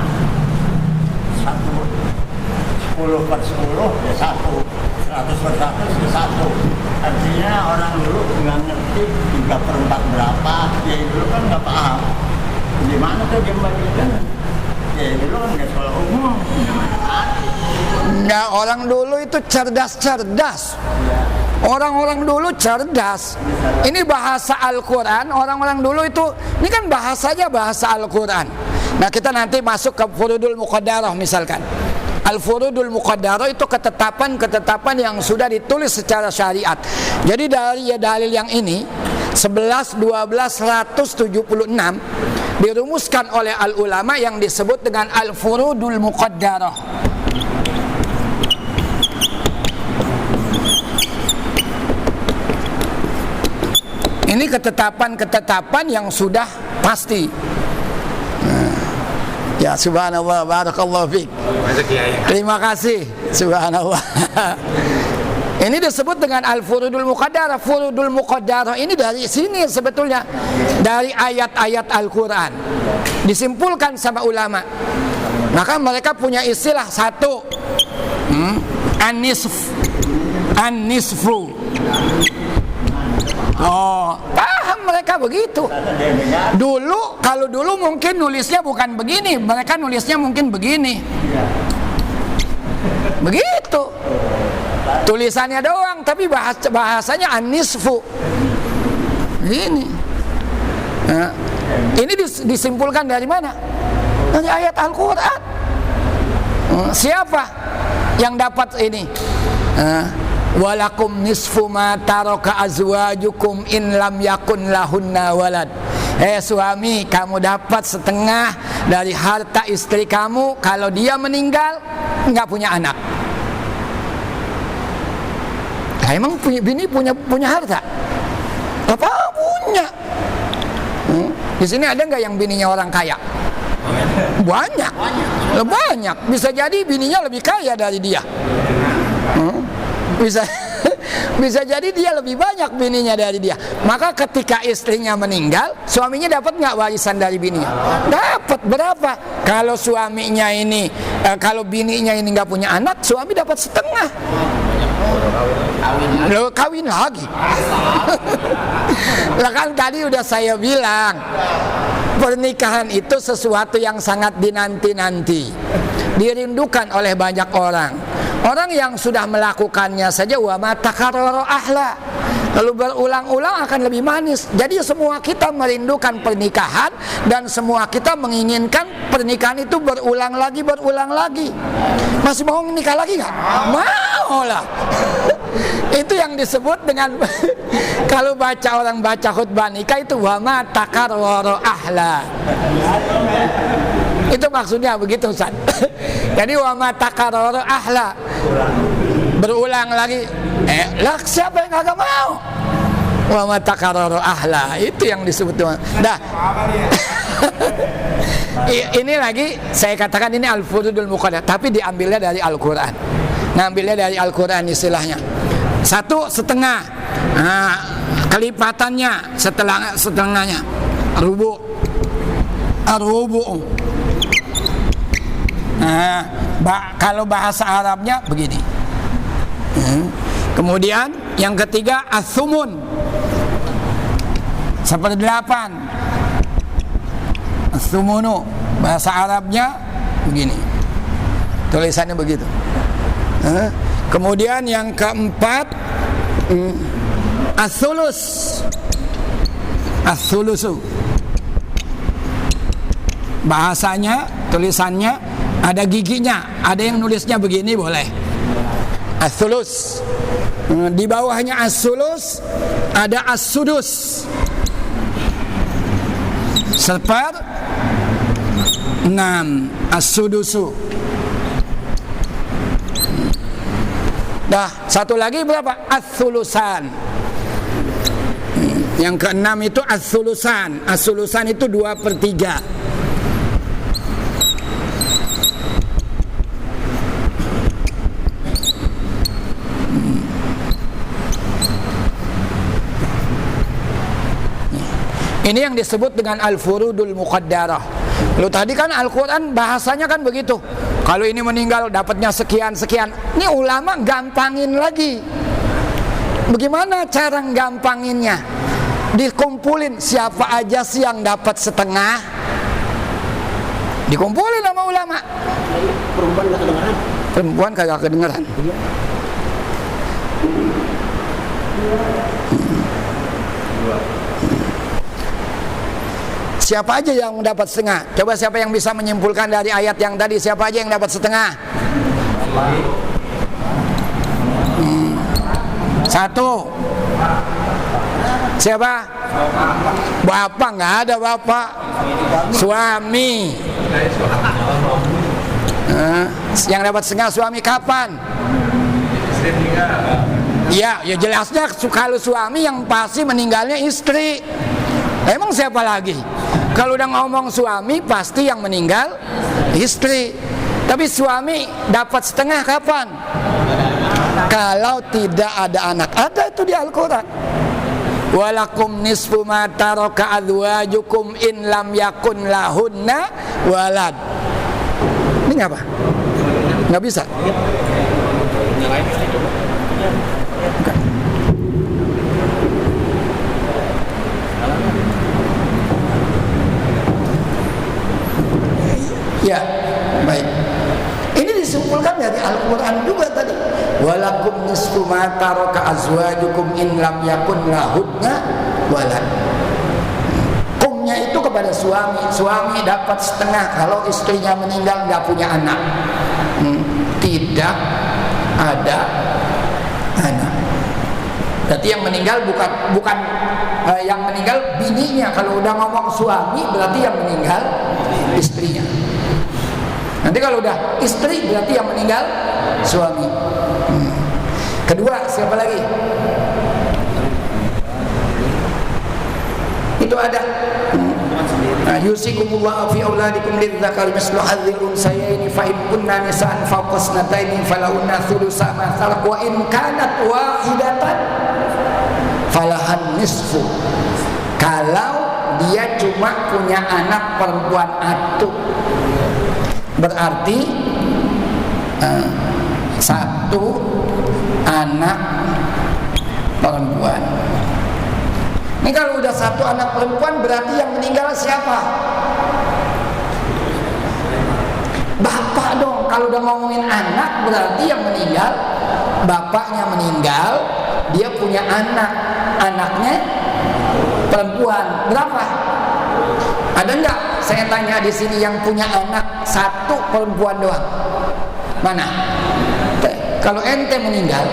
10/10 ya 1, 100/100 ya 1. Artinya orang dulu nggak ngerti 3/4 berapa. Ya dulu kan nggak paham. Gimana tuh dia membagikan? Ya dulu kan nggak sekolah umum. Nah, orang dulu itu cerdas-cerdas. Orang-orang dulu cerdas. Ini bahasa Al-Quran. Orang-orang dulu itu, ini kan bahasanya bahasa Al-Quran. Nah, kita nanti masuk ke furudul muqaddarah misalkan. Al-furudul muqaddarah itu ketetapan-ketetapan yang sudah ditulis secara syariat. Jadi dari dalil yang ini 11, 12, 176 dirumuskan oleh al-ulama yang disebut dengan al-furudul muqaddarah. Ini ketetapan-ketetapan yang sudah pasti. Ya subhanallah, barakallahu fiik. Terima kasih, subhanallah. Ini disebut dengan al-furudul muqaddarah. Furudul muqaddarah ini dari sini sebetulnya, dari ayat-ayat Al-Quran disimpulkan sama ulama. Maka mereka punya istilah satu, an-nisfu. Oh, paham mereka begitu. Dulu, kalau dulu mungkin nulisnya bukan begini, mereka nulisnya mungkin begini. Begitu. Tulisannya doang, tapi bahasanya an-nisfu. Ini. Nah, ini disimpulkan dari mana? Dari ayat Al-Quran. Siapa yang dapat ini? Walakum nisfu ma taraka azwajukum in lam yakun lahunna walad. Suami, kamu dapat setengah dari harta istri kamu kalau dia meninggal nggak punya anak. Emang bini punya harta? Apa punya? Di sini ada nggak yang bininya orang kaya? Banyak. Banyak. Bisa jadi bininya lebih kaya dari dia. Bisa jadi dia lebih banyak bininya dari dia. Maka ketika istrinya meninggal, suaminya dapat nggak warisan dari bininya? Dapat. Berapa? Kalau suaminya ini, kalau bininya ini nggak punya anak, suami dapat setengah. Lo kawin lagi. Lah kan tadi udah saya bilang, pernikahan itu sesuatu yang sangat dinanti-nanti, dirindukan oleh banyak orang. Orang yang sudah melakukannya saja wa matakarrara ahla, lalu berulang-ulang akan lebih manis. Jadi semua kita merindukan pernikahan dan semua kita menginginkan pernikahan itu berulang lagi. Masih mau nikah lagi nggak? Mau. maulah. Itu yang disebut dengan kalau orang baca khutbah nikah itu wa ma takarrara ahla. Itu maksudnya begitu, Ustaz. Jadi wa ma takarrara ahla. Berulang lagi. Lah siapa yang kagak mau? Wa ma takarrara ahla. Itu yang disebut. Dah. Ini lagi saya katakan ini al-furudul muqaddah, tapi diambilnya dari Al-Qur'an. Ngambilnya dari Al-Qur'an istilahnya. 1/2. Nah, kelipatannya setengahnya. Rubu. Ar-rubu. Nah, kalau bahasa Arabnya begini. Kemudian yang ketiga as-sumun. 1/8. As-sumunu. Bahasa Arabnya begini. Tulisannya begitu. Kemudian yang keempat as-sulus. As-sulusu. Bahasanya, tulisannya ada giginya, ada yang nulisnya begini boleh. As-sulus. Di bawahnya as-sulus ada as-sudus. 1/6 as-sudusu. Dah, satu lagi berapa? As-sulusan. Yang keenam itu as-sulusan. As-sulusan itu 2/3. Ini yang disebut dengan al-furudul muqaddarah. Lu tadi kan Al-Quran bahasanya kan begitu. Kalau ini meninggal dapatnya sekian-sekian. Ini ulama gampangin lagi. Bagaimana cara gampanginnya? Dikumpulin siapa aja sih yang dapat setengah. Dikumpulin sama ulama. Perempuan nggak kedengeran. Perempuan kagak kedengeran. Siapa aja yang dapat setengah? Coba siapa yang bisa menyimpulkan dari ayat yang tadi? Siapa aja yang dapat setengah? 1. Siapa? Bapak, nggak ada bapak. Suami. Yang dapat setengah suami kapan? Ya jelasnya kalau suami yang pasti meninggalnya istri. Emang siapa lagi? Kalau udah ngomong suami pasti yang meninggal istri. Tapi suami dapat setengah kapan? Kalau tidak ada anak. Ada itu di Al-Quran. Walakum nisfu ma taraka azwajukum in lam yakun lahunna walad. Ini ngapa? Nggak bisa. Ya, baik. Ini disimpulkan dari Al-Quran juga tadi. Walakum nisfu ma taraka azwajukum in lam yakun lahunna walad. Kumnya itu kepada suami. Suami dapat setengah kalau istrinya meninggal nggak punya anak. Tidak ada anak. Berarti yang meninggal bukan yang meninggal bininya. Kalau udah ngomong suami berarti yang meninggal istrinya. Nanti kalau udah istri berarti yang meninggal suami. Kedua, siapa lagi? Itu ada. Yusikumullahu fi auladikum lidzakari mislu hadzil unsayaini fa in kunna nisaan fawqa sanataini falahunna thulutsa ma tarak wa in kanat wahidatan falahan nisfu. Kalau dia cuma punya anak perempuan atu, berarti 1 anak perempuan. Ini kalau udah 1 anak perempuan berarti yang meninggal siapa? Bapak dong. Kalau udah ngomongin anak berarti yang meninggal bapaknya meninggal, dia punya anak, anaknya perempuan. Berapa? Ada enggak? Saya tanya di sini yang punya anak 1 perempuan doang. Mana? kalau ente meninggal,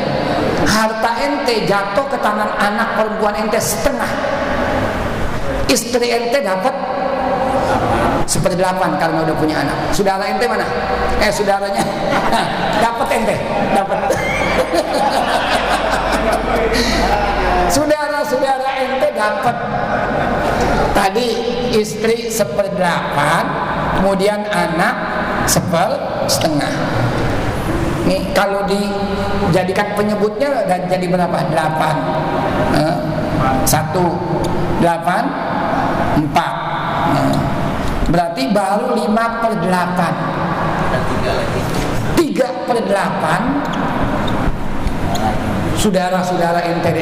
harta ente jatuh ke tangan anak perempuan ente setengah. Istri ente dapat 1/8 karena udah punya anak. Saudara ente mana? Saudaranya dapat ente, dapat. Saudara-saudara ente dapat. Tadi istri 1/8, kemudian anak 1/2. Nih kalau dijadikan penyebutnya dan jadi berapa? 8. 1, 8, 4. Berarti baru 5/8. 3/8 saudara-saudara ente.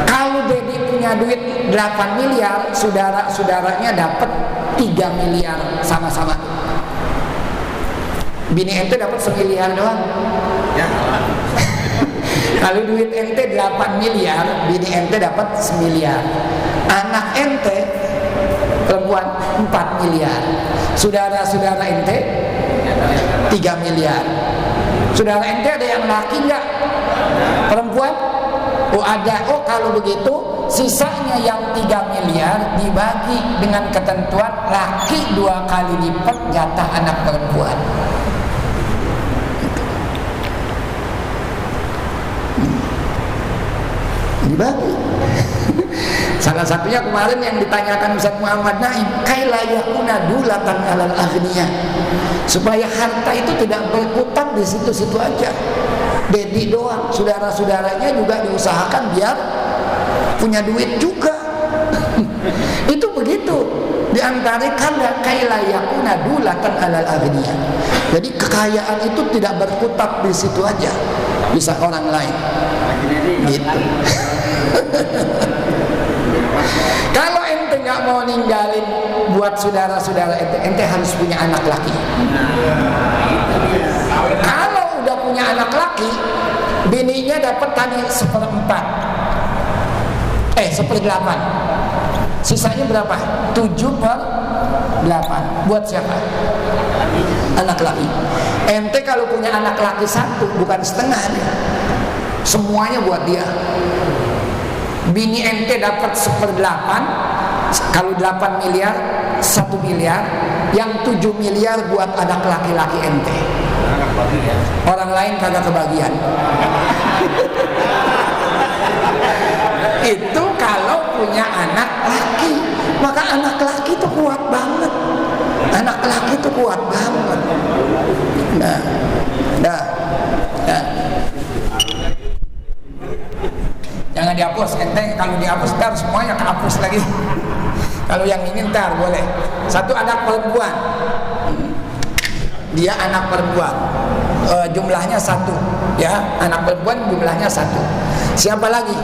Kalau Dedi punya duit 8 miliar, saudara-saudaranya dapat 3 miliar sama-sama. Bini ente dapat 1 miliar doang. Kalau duit ente 8 miliar, bini ente dapat 1 miliar. Anak ente perempuan 4 miliar. Saudara-saudara ente 3 miliar. Saudara ente ada yang laki enggak? Perempuan? Oh ada. Oh kalau begitu sisanya yang 3 miliar dibagi dengan ketentuan laki 2 kali lipat jatah anak perempuan. Dibagi. Salah satunya kemarin yang ditanyakan Ustaz Muhammad Naim, kaila yakuna dulatan alal aghniya, supaya harta itu tidak berkutat di situ-situ aja. Dedi doang, saudara-saudaranya juga diusahakan biar punya duit juga. Itu begitu. Di antara kala kaila yakuna dulatan alal aghniya. Jadi kekayaan itu tidak berkutat di situ aja, bisa orang lain. Gitu. Kalau ente nggak mau ninggalin buat saudara-saudara ente harus punya anak laki. Kalau udah punya anak laki, bininya dapat tadi 1/4, 1/8. Sisanya berapa? 7/8. Buat siapa? Anak laki. Ente kalau punya anak laki 1, bukan setengah dia, semuanya buat dia. Bini ente dapat 1/8. Kalau 8 miliar 1 miliar, yang 7 miliar buat anak laki-laki ente. Orang lain kagak kebagian. Itu kalau punya anak laki. Maka anak laki itu kuat banget. Anak laki itu kuat banget. Nah. Jangan dihapus, ente kalau dihapus ntar semuanya kehapus lagi. Kalau yang ini ntar boleh. Satu anak perempuan, dia anak perempuan, jumlahnya 1, ya, anak perempuan jumlahnya 1. Siapa lagi?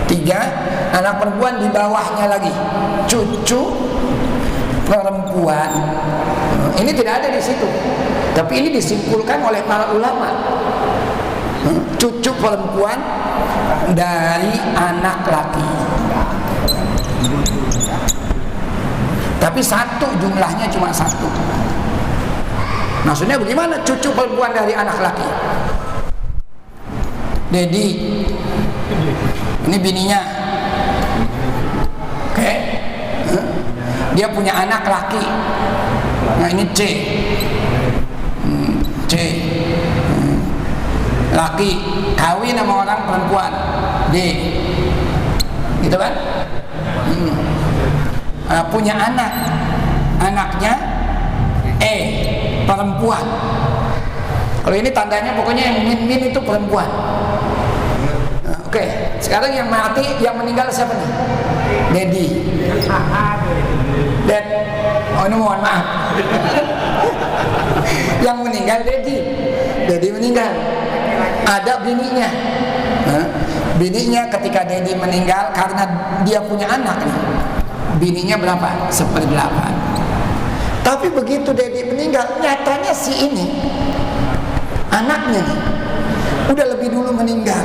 3, anak perempuan di bawahnya lagi, cucu perempuan. Ini tidak ada di situ, tapi ini disimpulkan oleh para ulama. Cucu perempuan dari anak laki. Tapi 1 jumlahnya cuma 1. Maksudnya bagaimana cucu perempuan dari anak laki? Dedi, ini bininya. Oke. Dia punya anak laki. Nah ini C. Laki kawin sama orang perempuan, D, gitu kan? Punya anak, anaknya E, perempuan. Kalau ini tandanya pokoknya yang min itu perempuan. Oke, sekarang yang mati, yang meninggal siapa nih? Dedi. Dan ini mohon maaf. Yang meninggal Dedi. Dedi meninggal. Ada bininya. Bininya ketika Dedi meninggal, karena dia punya anak nih, bininya berapa? 1/8. Tapi begitu Dedi meninggal, nyatanya si ini anaknya nih udah lebih dulu meninggal.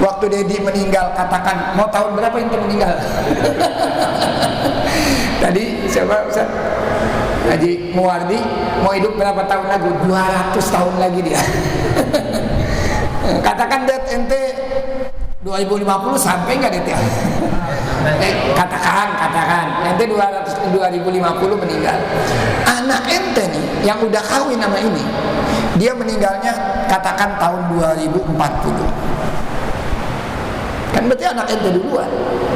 Waktu Dedi meninggal, katakan mau tahun berapa itu meninggal? Tadi siapa Ustaz? Haji Muwardi mau hidup berapa tahun lagi? 200 tahun lagi dia. Katakan det ente 2050 sampai nggak det ya? Katakan ente 2050 meninggal. Anak ente nih yang udah kawin nama ini, dia meninggalnya katakan tahun 2040. Kan berarti anak ente duluan.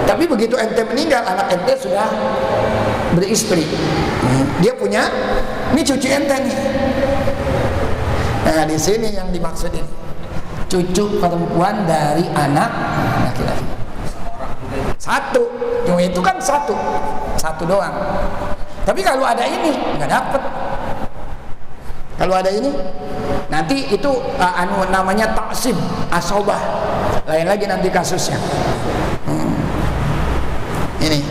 Tapi begitu ente meninggal, anak ente sudah beristri. Dia punya, ini cucu ente nih. Nah, di sini yang dimaksud ini, cucu perempuan dari anak laki-laki. Satu, cuma itu kan satu doang. Tapi kalau ada ini nggak dapet. Kalau ada ini, nanti itu namanya taksib asobah. Lain lagi nanti kasusnya. Ini.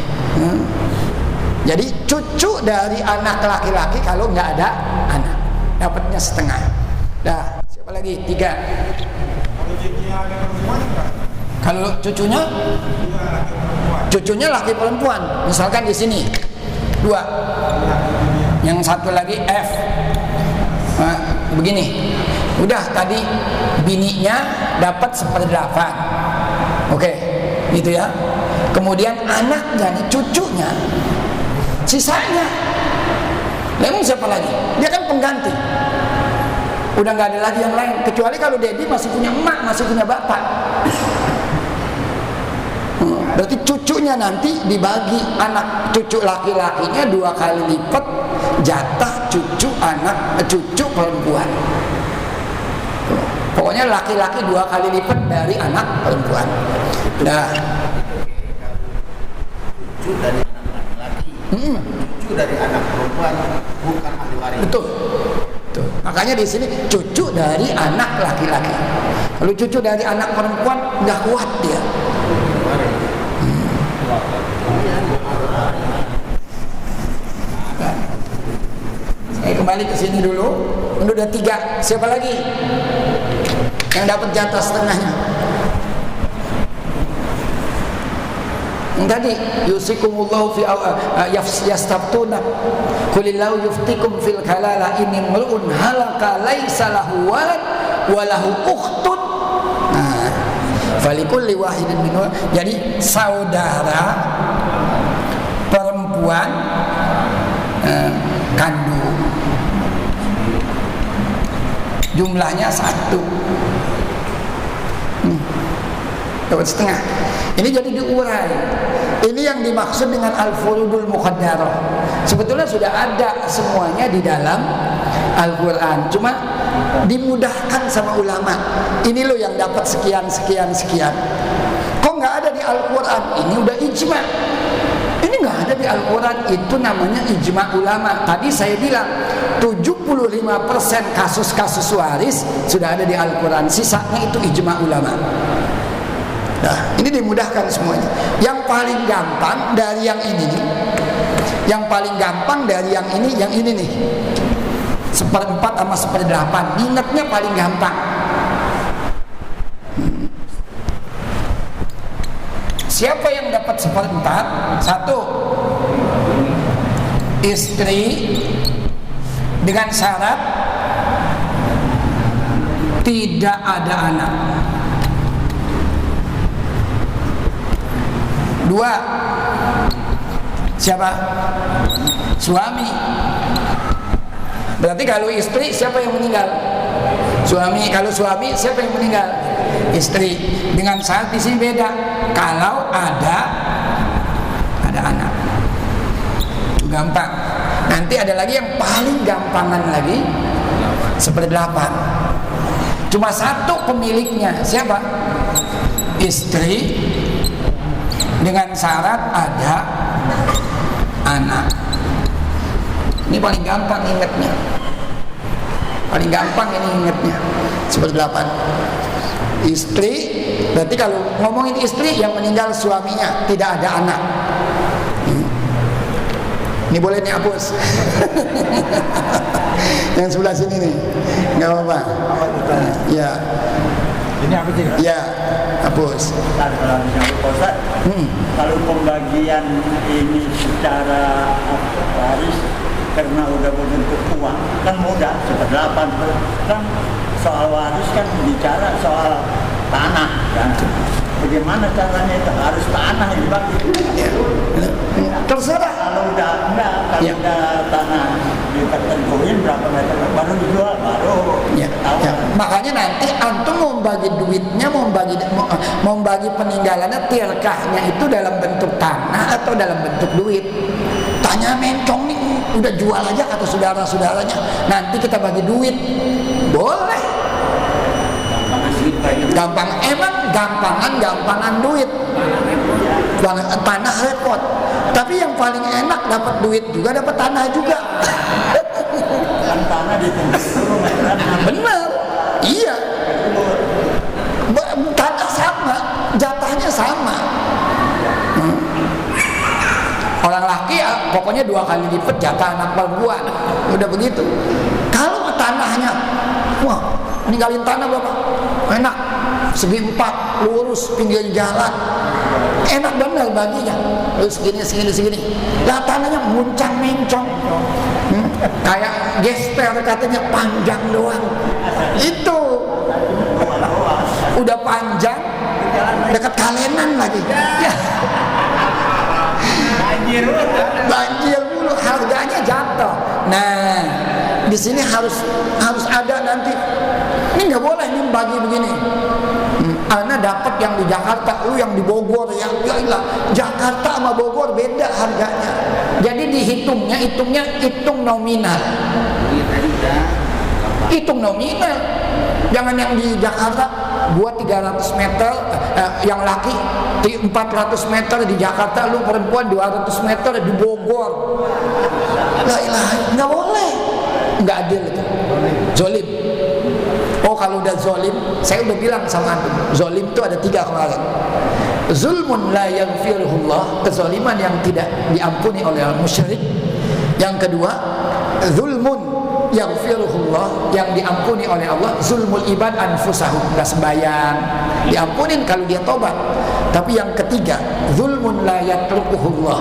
Jadi cucu dari anak laki-laki kalau nggak ada anak, dapatnya setengah. Dah, siapa lagi? 3. Kalau cucunya laki perempuan, misalkan di sini 2, yang satu lagi F. Nah, begini, udah tadi bininya dapat 1/8. Oke, gitu ya. Kemudian anaknya nih, cucunya, sisanya, memang siapa lagi? Dia kan pengganti. Udah nggak ada lagi yang lain. Kecuali kalau Dedi masih punya emak, masih punya bapak. Berarti cucunya nanti dibagi, anak cucu laki-lakinya 2 kali lipat jatah cucu perempuan. Pokoknya laki-laki 2 kali lipat dari anak perempuan. Nah, Cucu dari anak laki-laki, cucu dari anak perempuan bukan ahli waris. betul. Makanya di sini cucu dari anak laki-laki. Kalau cucu dari anak perempuan nggak kuat dia. Saya kembali ke sini dulu. Udah 3. Siapa lagi yang dapat jatah setengahnya? Yang tadi yusikumullahu fi yastaftuna qulillahu yuftikum fil kalala in imru'un halaka laisa lahu walad wa lahu ukhtun. Nah, falikulli wahidin minhum. Jadi saudara perempuan kandung jumlahnya 1, dapat setengah. Ini jadi diurai. Ini yang dimaksud dengan al-furudul muqaddarah. Sebetulnya sudah ada semuanya di dalam Al-Quran, cuma dimudahkan sama ulama. Ini loh yang dapat sekian. Kok nggak ada di Al-Quran? Ini udah ijma. Ini nggak ada di Al-Quran. Itu namanya ijma ulama. Tadi saya bilang 75% kasus-kasus waris sudah ada di Al-Quran. Sisanya itu ijma ulama. Nah, ini dimudahkan semuanya. Yang paling gampang dari yang ini nih. Yang paling gampang dari yang ini nih. 1/4 sama 1/8. Ingatnya paling gampang. Siapa yang dapat 1/4? 1, istri dengan syarat tidak ada anak. 2, siapa? Suami. Berarti kalau istri siapa yang meninggal? Suami. Kalau suami siapa yang meninggal? Istri. Dengan syarat di sini beda. Kalau ada anak. Itu gampang. Nanti ada lagi yang paling gampangan lagi 1/8. Cuma 1 pemiliknya. Siapa? Istri dengan syarat ada anak. Ini paling gampang ingatnya. Paling gampang ini ingatnya 1/8. Istri, berarti kalau ngomongin istri yang meninggal suaminya tidak ada anak. Ini boleh dihapus. Yang sebelah sini nih, nggak apa-apa. Ya. Ini apa sih? Ya, hapus. Ntar kalau misalnya Pak Ustadz, kalau pembagian ini secara waris karena udah berbentuk uang kan mudah, seperdelapan kan soal waris kan bicara soal tanah kan. Bagaimana caranya itu harus tanah yang dibagi? Terserah. Kalau udah enggak, kalau Ya. udah tanah ditentuin berapa meter baru dijual baru. Ya, ya. Makanya nanti antum mau bagi duitnya, mau bagi peninggalannya, tirkahnya itu dalam bentuk tanah atau dalam bentuk duit. Tanya mencong nih, udah jual aja kata saudara-saudaranya. Nanti kita bagi duit, boleh. Gampang, emang gampangan duit. Tanah repot. Tapi yang paling enak dapat duit juga, dapat tanah juga. Kan tanah ditentuin dulu meteran. Benar, iya. Tanah sama, jatahnya sama. Orang laki ya, pokoknya 2 kali lipat jatah anak perempuan. Udah begitu. Kalau tanahnya, wah, ninggalin tanah berapa? Enak, segi 4, lurus, pinggir jalan. Enak benar baginya. Terus segini. Lah tanahnya muncang mencong. Kayak gesper katanya panjang doang. Itu udah panjang, dekat Kalenan lagi. Ya. Banjir mulu, harganya jatuh. Nah, di sini harus ada nanti. Ini nggak boleh nih bagi begini. Ana dapat yang di Jakarta, lu yang di Bogor, ya iyalah. Jakarta sama Bogor beda harganya. Jadi dihitungnya hitung nominal. Hitung nominal. Jangan yang di Jakarta gua 300 meter, yang laki 400 meter di Jakarta, lu perempuan 200 meter di Bogor. La ilaha, nggak boleh. Nggak adil itu. Zolim. Oh, kalau udah zolim, saya udah bilang sama antum, zolim itu ada 3 kemarin. Zulmun la yaghfiruhullah, kezaliman yang tidak diampuni oleh musyrik. Yang kedua, zulmun yaghfiruhullah, yang diampuni oleh Allah. Zulmul ibad anfusahum, enggak sembahyang, diampunin kalau dia tobat. Tapi yang ketiga, zulmun la yatrukuhullah,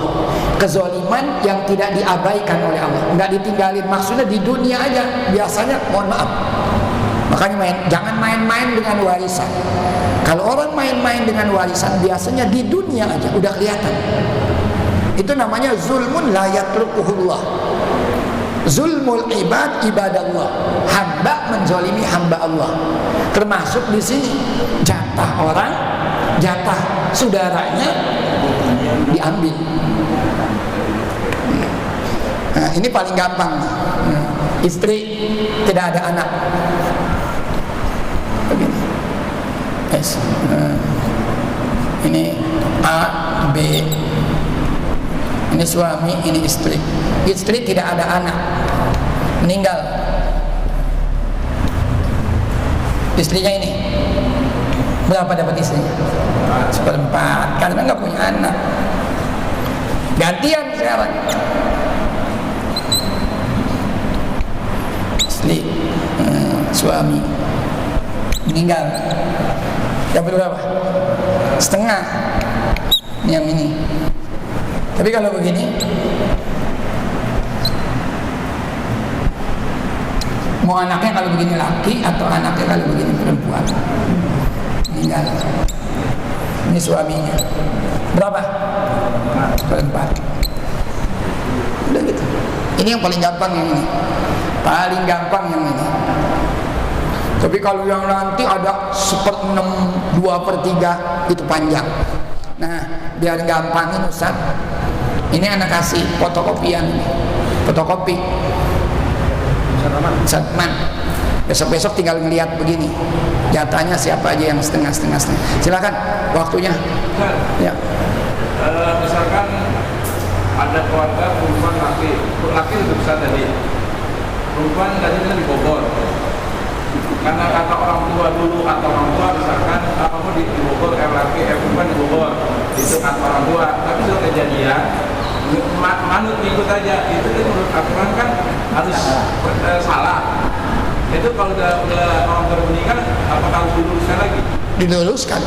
kezaliman yang tidak diabaikan oleh Allah, enggak ditinggalin. Maksudnya di dunia aja, biasanya mohon maaf. Makanya jangan main-main dengan warisan. Kalau orang main-main dengan warisan, biasanya di dunia aja udah kelihatan. Itu namanya zulmun la yatrukuhullah. Zulmul ibad ibadallah. Hamba menzalimi hamba Allah. Termasuk di sini jatah orang, jatah saudaranya diambil. Nah, ini paling gampang. Istri tidak ada anak. Begini. S. Ini A, B. Ini suami, ini istri. Istri tidak ada anak, meninggal. Istrinya ini berapa dapat istrinya? 1/4, karena nggak punya anak. Gantian sekarang. Istri, suami meninggal, dapat berapa? Setengah. Yang ini. Tapi kalau begini, mau anaknya kalau begini laki atau anaknya kalau begini perempuan, meninggal. Ini suaminya, berapa? 1/4. Udah gitu. Ini yang paling gampang yang ini. Paling gampang yang ini. Tapi kalau yang nanti ada 1/6, 2/3 itu panjang. Nah, biar gampangin Ustaz, ini anak kasih fotokopian, fotokopi. Satman. Besok-besok tinggal ngelihat begini. Jatahnya siapa aja yang setengah-setengah. Silakan waktunya. Ya. Misalkan ada keluarga perempuan laki lebih besar tadi. Perempuan tadi kan di Bogor. Karena kata orang tua dulu, atau orang tua misalkan kamu di Bogor, laki perempuan di Bogor, itu kata orang tua. Tapi sudah kejadian, manut ikut aja. Itu menurut aturan kan harus salah. Itu kalau udah orang tua meninggal, apakah harus diluruskan lagi? diluruskan.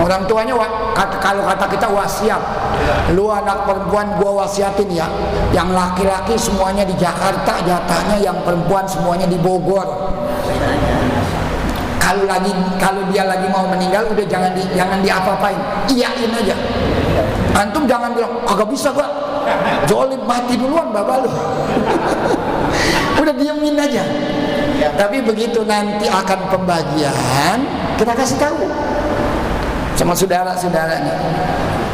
Orang tuanya kalau kata kita wasiat, lu anak perempuan gua wasiatin ya, yang laki-laki semuanya di Jakarta jatahnya, yang perempuan semuanya di Bogor. Kalau dia lagi mau meninggal udah jangan diapa-apain, iyain aja. Antum jangan bilang kagak bisa gua, zolim, mati duluan bapak lu. Udah diemin aja. Tapi begitu nanti akan pembagian, kita kasih tahu sama saudara-saudaranya.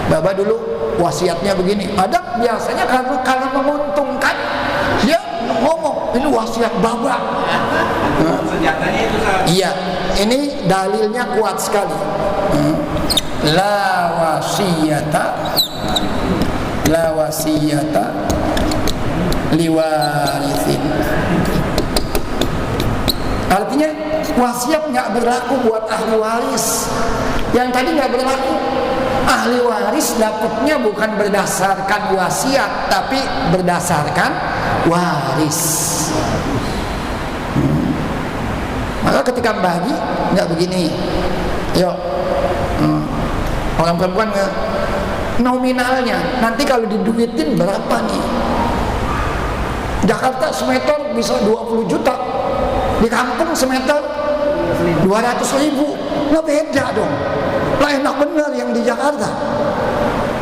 Bapak dulu wasiatnya begini. Ada biasanya karena menguntungkan dia ngomong ini wasiat bapak. Senjatanya itu Iya, ini dalilnya kuat sekali. La wasiyata liwarithin. Artinya wasiat nggak berlaku buat ahli waris. Yang tadi nggak berlaku. Ahli waris dapatnya bukan berdasarkan wasiat, tapi berdasarkan waris. Maka ketika bagi nggak begini. Yuk, orang perempuan nominalnya nanti kalau diduitin berapa nih? Jakarta semeter bisa 20 juta. Di kampung semeter 200.000. Nggak beda dong. Lah enak bener yang di Jakarta.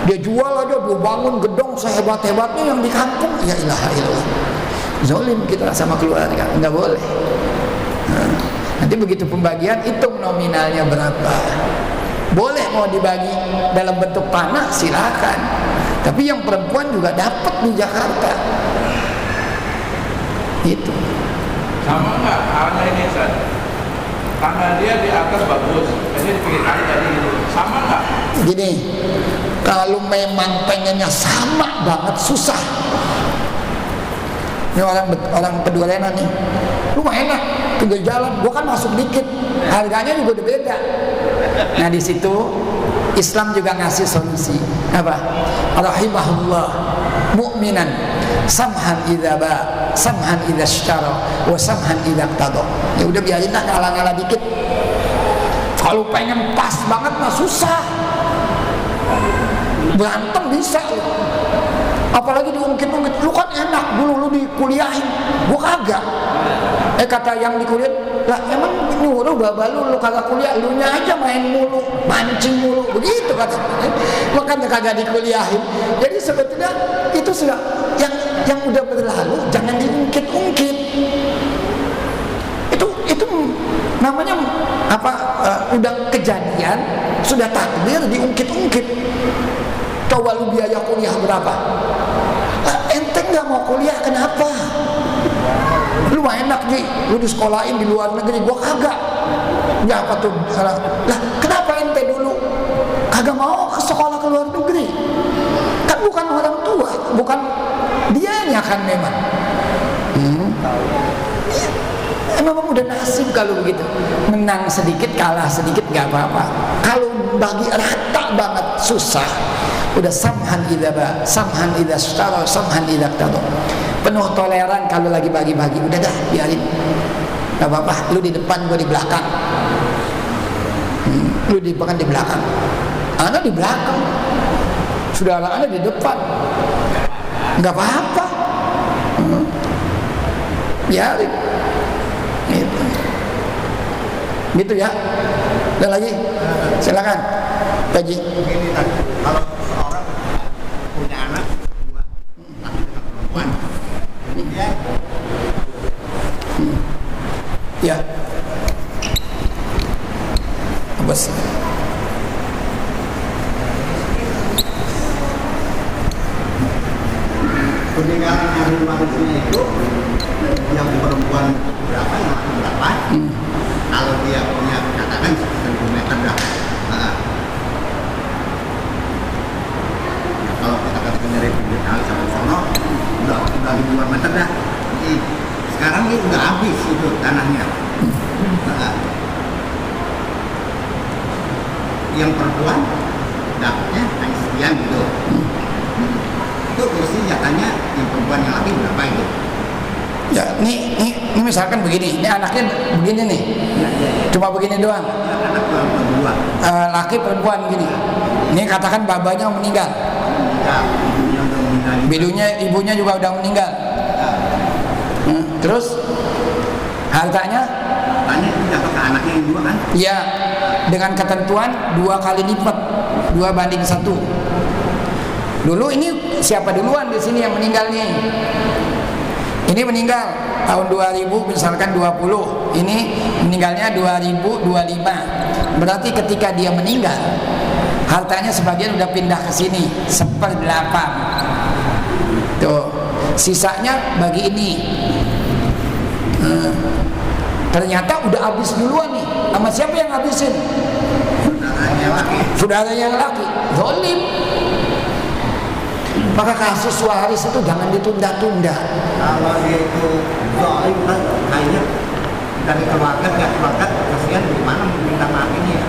Dia jual aja, dia bangun gedung sehebat-hebatnya, yang di kampung ya ilaha illallah. Zolim kita sama keluarga, nggak boleh. Nanti begitu pembagian hitung nominalnya berapa. Boleh mau dibagi dalam bentuk tanah silakan. Tapi yang perempuan juga dapat di Jakarta. Itu. sama nggak halnya ini Ustaz? Tanah dia di atas bagus, jadi di pinggir kali tadi gitu. Sama nggak? Gini, kalau memang pengennya sama banget susah. Ini orang Pedurenan nih, lu mah enak, tinggal jalan. Gua kan masuk dikit, harganya juga udah beda. Nah di situ Islam juga ngasih solusi apa? Rahimahullah mu'minan samhan idza ba, samhan idza ishtara, wa samhan idza iqtada. Ya udah biarin lah ngalah-ngalah dikit. Kalau pengen pas banget mah susah. Berantem bisa lu. Apalagi diungkit-ungkit, lu kan enak dulu lu dikuliahin, gua kagak. Kata yang dikuliahin, lah emang nyuruh baba lu kagak kuliah, lu nya aja main mulu, mancing mulu, begitu kata. Makanya kagak dikuliahin. Jadi sebetulnya itu sudah yang udah berlalu, jangan diungkit-ungkit. Itu namanya apa? Udah kejadian, sudah takdir diungkit-ungkit. Coba lu biaya kuliah berapa? Ente nggak mau kuliah kenapa? Lu mah enak Ji, lu disekolahin di luar negeri, gua kagak. Ya apa tuh? Lah kenapa ente dulu kagak mau ke sekolah ke luar negeri? Kan bukan orang tua, bukan dianya kan memang. Memang udah nasib kalau begitu. Menang sedikit, kalah sedikit nggak apa-apa. Kalau bagi rata banget susah. Udah samhan idza ba, samhan idza ishtara, samhan idza iqtada. Penuh toleran kalau lagi bagi-bagi, udah dah biarin. Enggak apa-apa, lu di depan, gua di belakang. Lu di belakang. Ana di belakang. Saudara Ana di depan. Enggak apa-apa. Biarin. Gitu ya. Ada lagi? Silakan. Haji. Begini tadi, kalau seorang punya anak dua, laki dan perempuan, kemudian Ya. Bos. peninggalan ahli warisnya itu yang perempuan berapa, yang laki berapa? Kalau dia punya katakan 1 meter dah. Kalau kita katakan dari pinggir kali sampai sono udah ribuan meter dah. Jadi, sekarang ini udah habis itu tanahnya. Yang perempuan dapatnya hanya sekian gitu. Itu kursi jatahnya yang perempuan yang laki berapa itu? Ya, ini misalkan begini, ini anaknya begini nih, cuma begini doang. Anak dua. Laki perempuan gini. Ini katakan babanya meninggal, Ya, ibunya udah meninggal. ibunya juga udah meninggal. Terus hartanya? Tanya itu jatuh ke anaknya yang dua kan? Ya, dengan ketentuan 2 kali lipat, 2:1. Dulu ini siapa duluan di sini yang meninggal nih? Ini meninggal tahun 2000 misalkan 20. Ini meninggalnya 2025. Berarti ketika dia meninggal, hartanya sebagian udah pindah ke sini, 1/8. Tuh, sisanya bagi ini. Ternyata udah habis duluan nih. Sama siapa yang habisin? Saudaranya laki. Saudara yang laki. Zalim. Maka kasus waris itu jangan ditunda-tunda. Kalau dia itu zalim kan kayaknya dari keluarga kasihan gimana meminta maaf ini ya.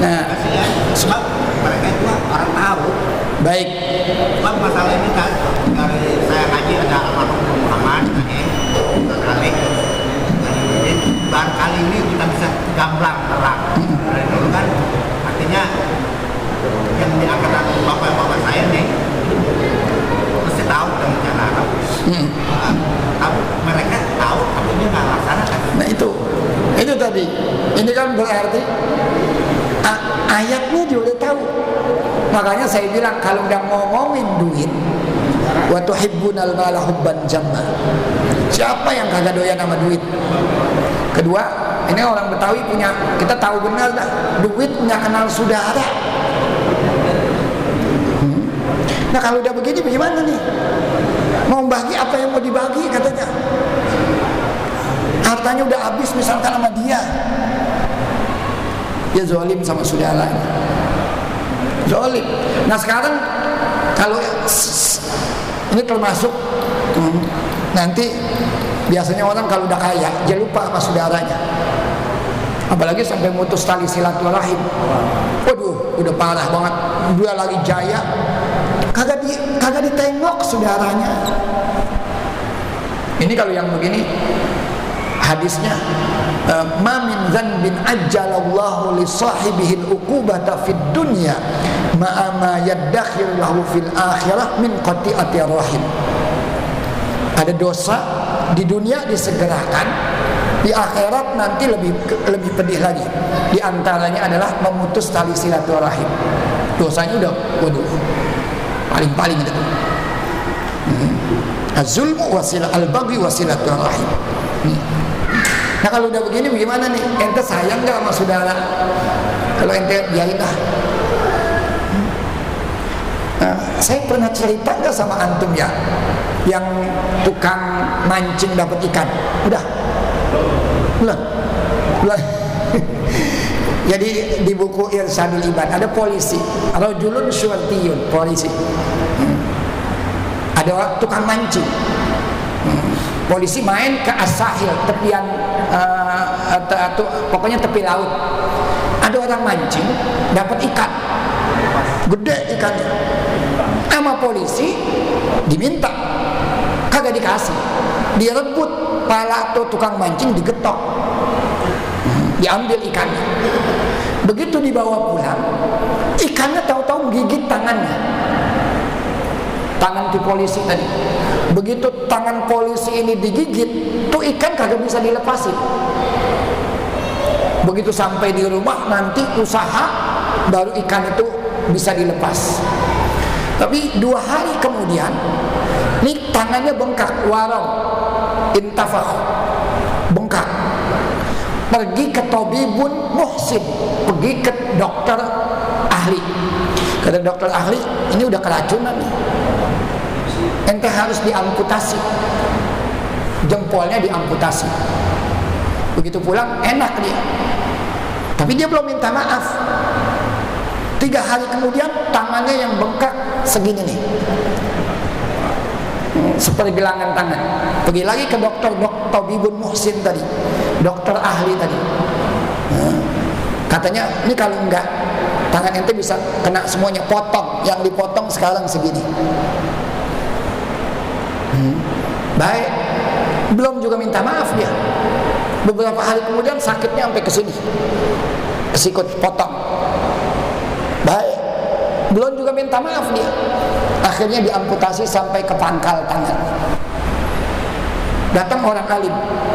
Nah, Kasihan sebab mereka itu orang tahu. baik. Sebab masalah ini kan dari saya kaji ada almarhum Muhammad kali baru kali ini kita bisa gamblang terang. Dari dulu kan artinya yang di angkatan bapak saya nih mesti tahu dengan cara Arab. Tapi mereka tahu tapi dia nggak laksanakan. Nah itu tadi. Ini kan berarti ayatnya dia udah tahu. Makanya saya bilang kalau udah ngomongin duit, wa tuhibbunal mala hubban jamma. Siapa yang kagak doyan sama duit? Kedua, ini orang Betawi punya, kita tahu benar dah, duit punya kenal saudara. Nah kalau udah begini bagaimana nih? Mau bagi apa yang mau dibagi katanya? Hartanya udah habis misalkan sama dia. Dia zalim sama saudaranya. Zalim. Nah sekarang kalau ini termasuk nanti biasanya orang kalau udah kaya dia lupa sama saudaranya. Apalagi sampai mutus tali silaturahim. Waduh, udah parah banget. Dia lagi jaya, kagak ditengok saudaranya. Ini kalau yang begini hadisnya ma min dzanbin ajjalallahu li sahibihi al-uqubata fid dunya ma ma yaddakhir lahu fil akhirah min qati'ati rahim. Ada dosa di dunia disegerakan, di akhirat nanti lebih pedih lagi. Di antaranya adalah memutus tali silaturahim. Dosanya udah waduh paling itu. Az-zulmu wasilah al-baghi wasilaturahim. Nah kalau udah begini bagaimana nih? Ente sayang gak sama saudara? Kalau ente biarin lah. Nah, saya pernah cerita gak sama antum ya, yang tukang mancing dapat ikan? Udah? Belum? Jadi di buku Irsyadul Ibad ada polisi, rajulun syurtiyun, polisi. Ada tukang mancing. Polisi main ke as-sahil, tepian pokoknya tepi laut. Ada orang mancing dapat ikan. Gede ikannya. Sama polisi diminta, kagak dikasih. Direbut pala tuh tukang mancing, digetok. Diambil ikannya. Begitu dibawa pulang, ikannya tahu-tahu menggigit tangannya. Tangan si polisi tadi. Begitu tangan polisi ini digigit, tuh ikan kagak bisa dilepasin. Begitu sampai di rumah nanti usaha baru ikan itu bisa dilepas. Tapi 2 hari kemudian, nih tangannya bengkak, warong, intafah, bengkak. Pergi ke tabibun muhsin, pergi ke dokter ahli. Kata dokter ahli, ini udah keracunan nih. Ente harus diamputasi, jempolnya diamputasi. Begitu pulang enak dia, tapi dia belum minta maaf. 3 hari kemudian tangannya yang bengkak segini nih, sepergelangan tangan. Pergi lagi ke dokter tabibun muhsin tadi, dokter ahli tadi. Katanya ini kalau enggak tangan ente bisa kena semuanya, potong. Yang dipotong sekarang segini. Baik, belum juga minta maaf dia. Beberapa hari kemudian sakitnya sampai ke sini, kesikut potong. Baik, belum juga minta maaf dia. Akhirnya diamputasi sampai ke pangkal tangan. Datang orang alim,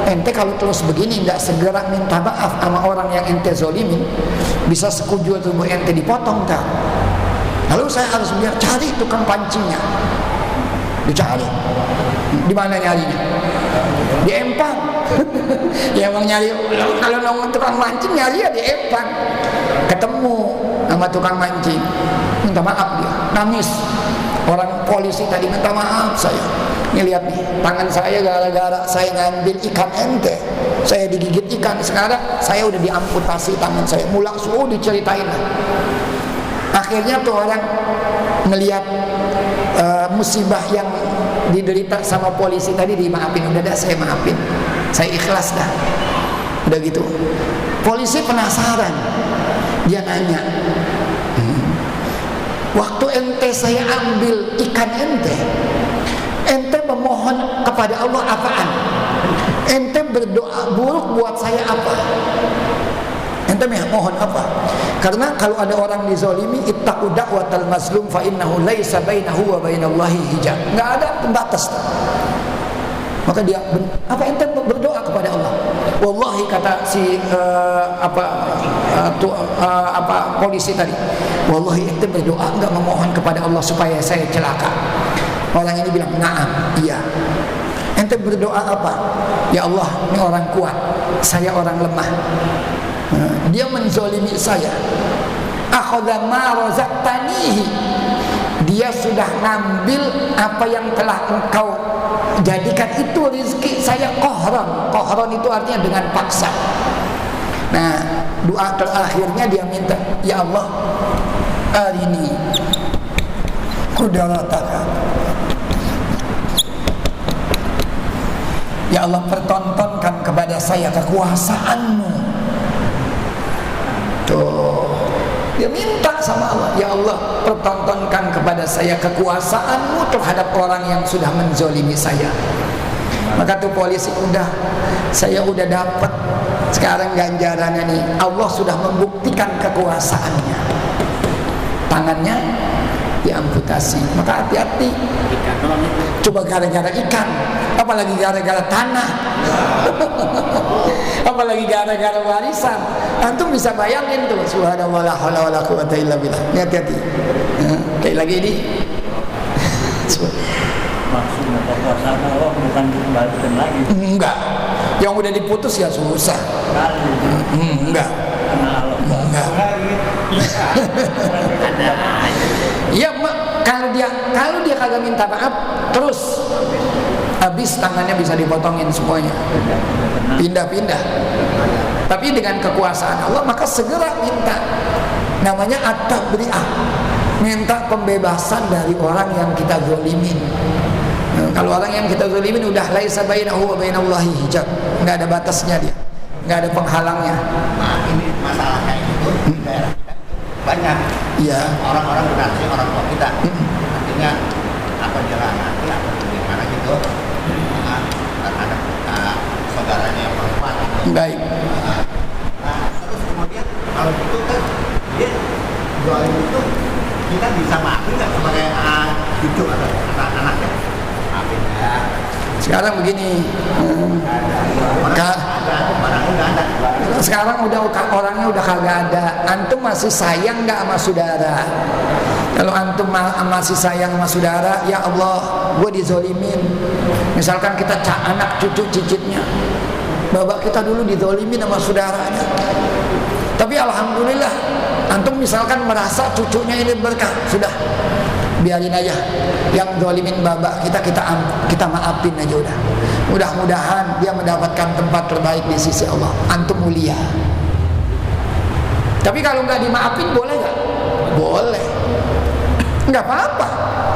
ente kalau terus begini nggak segera minta maaf sama orang yang ente zolimin, bisa sekujur tubuh ente dipotong tak? Lalu saya harus biar cari tukang pancingnya. Dicari. Di mana nyarinya? Di Empang. Ya emang nyari, kalau nongol tukang mancing nyari ya di Empang. Ketemu sama tukang mancing, minta maaf dia, nangis. Orang polisi tadi minta maaf saya. Nih lihat nih, tangan saya gara-gara saya ngambil ikan ente, saya digigit ikan. Sekarang saya udah diamputasi tangan saya. Mulak suhu diceritain. Akhirnya tuh orang ngelihat musibah yang diderita sama polisi tadi dimaafin. Udah dah saya maafin, saya ikhlas dah. Udah gitu. Polisi penasaran, dia nanya, waktu ente saya ambil ikan ente memohon kepada Allah apaan? Ente berdoa buruk buat saya apa? Ente mohon apa? Karena kalau ada orang dizalimi, ittaqu da'watal mazlum fa innahu laisa bainahu wa bainallahi hijab. Enggak ada pembatas. Maka dia apa ente berdoa kepada Allah? Wallahi kata si polisi tadi. Wallahi ente berdoa enggak memohon kepada Allah supaya saya celaka. Orang ini bilang, "Na'am, iya." Ente berdoa apa? Ya Allah, ini orang kuat, saya orang lemah. Dia menzolimi saya. Akhadha ma razaqtanihi. Dia sudah ngambil apa yang telah engkau jadikan itu rezeki saya. Qahran. Qahran itu artinya dengan paksa. Nah, doa terakhirnya dia minta, ya Allah, arini qudratak. Ya Allah, pertontonkan kepada saya kekuasaan-Mu. Tuh, dia minta sama Allah, ya Allah, pertontonkan kepada saya kekuasaan-Mu terhadap orang yang sudah menzolimi saya. Maka tuh polisi, saya udah dapat sekarang ganjarannya nih. Allah sudah membuktikan kekuasaannya. Tangannya diamputasi. Maka hati-hati. Coba gara-gara ikan, apalagi gara-gara tanah, apalagi gara-gara warisan. Antum bisa bayangin tuh, subhanallah la haula wala quwata illa billah. Hati-hati. Kayak lagi ini. Maksudnya kekuasaan Allah bukan dikembalikan lagi. Enggak. Yang udah diputus ya susah. Enggak. Enggak. Ya, kalau dia kagak minta maaf terus habis tangannya bisa dipotongin semuanya, pindah-pindah. Tapi dengan kekuasaan Allah maka segera minta, namanya at-tabri'ah, minta pembebasan dari orang yang kita zalimin. Kalau orang yang kita zalimin udah laisa bainahu wa bainallahi hijab, nggak ada batasnya dia, nggak ada penghalangnya. Nah, ini masalah kayak gitu di daerah kita banyak. Iya. Orang-orang generasi orang tua kita, artinya apa jalan nanti apa gimana gitu, terhadap saudaranya yang perempuan. Baik. Nah, terus kemudian kalau gitu kan dia jual itu kita bisa maafin nggak sebagai cucu atau anak-anaknya? Maafin ya. Sekarang begini, sekarang udah orangnya udah kagak ada. Antum masih sayang nggak sama saudara? Kalau antum masih sayang sama saudara, ya Allah, gue dizolimin. Misalkan kita anak cucu cicitnya, bapak kita dulu dizolimin sama saudaranya. Tapi alhamdulillah, antum misalkan merasa cucunya ini berkah, sudah biarin aja. Yang zalimin babak kita maafin aja udah. Mudah-mudahan dia mendapatkan tempat terbaik di sisi Allah. Antum mulia. Tapi kalau nggak dimaafin boleh nggak? Boleh. Nggak apa-apa.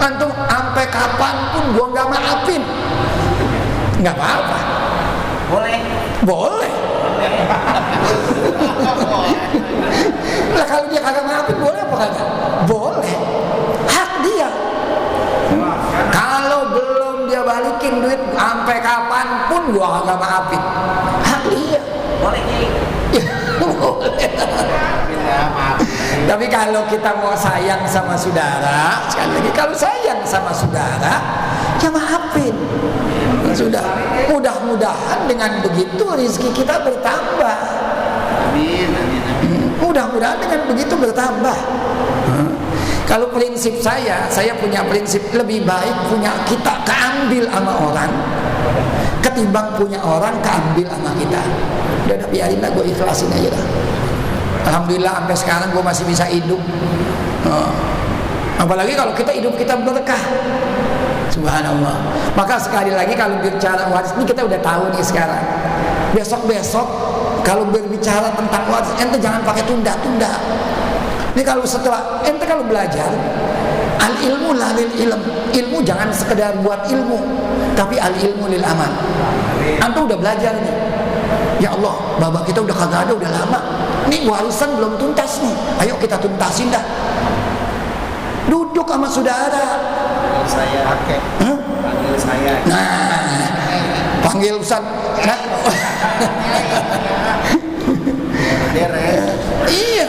Antum sampai kapanpun gua nggak maafin, nggak apa-apa. Boleh. Boleh. Lah kalau dia kagak maafin boleh apa kagak? Boleh. Hak dia. Kalau belum dia balikin duit sampai kapanpun gua nggak maafin. Hak dia. Boleh Ki. Boleh. Ya, maaf. Tapi kalau kita mau sayang sama saudara, sekali lagi kalau sayang sama saudara, ya maafin. Sudah. Mudah-mudahan dengan begitu rezeki kita bertambah. Amin, amin, amin. Mudah-mudahan dengan begitu bertambah. Kalau prinsip saya punya prinsip lebih baik punya kita keambil sama orang ketimbang punya orang keambil sama kita. Udah biarin lah, gue ikhlasin aja dah. Alhamdulillah sampai sekarang gue masih bisa hidup. Apalagi kalau kita hidup kita berkah. Subhanallah. Maka sekali lagi kalau bicara waris ini kita udah tahu nih sekarang. Besok-besok kalau berbicara tentang waris ente jangan pakai tunda-tunda. Ini kalau setelah ente kalau belajar al ilmu la lil ilm, ilmu jangan sekedar buat ilmu, tapi al ilmu lil amal. Antum udah belajar nih. Ya Allah, bapak kita udah kagak ada udah lama. Nih warisan belum tuntas nih. Ayo kita tuntasin dah. Duduk sama saudara. Saya pakai. Panggil saya. Nah, panggil Ustaz. Nah. Iya.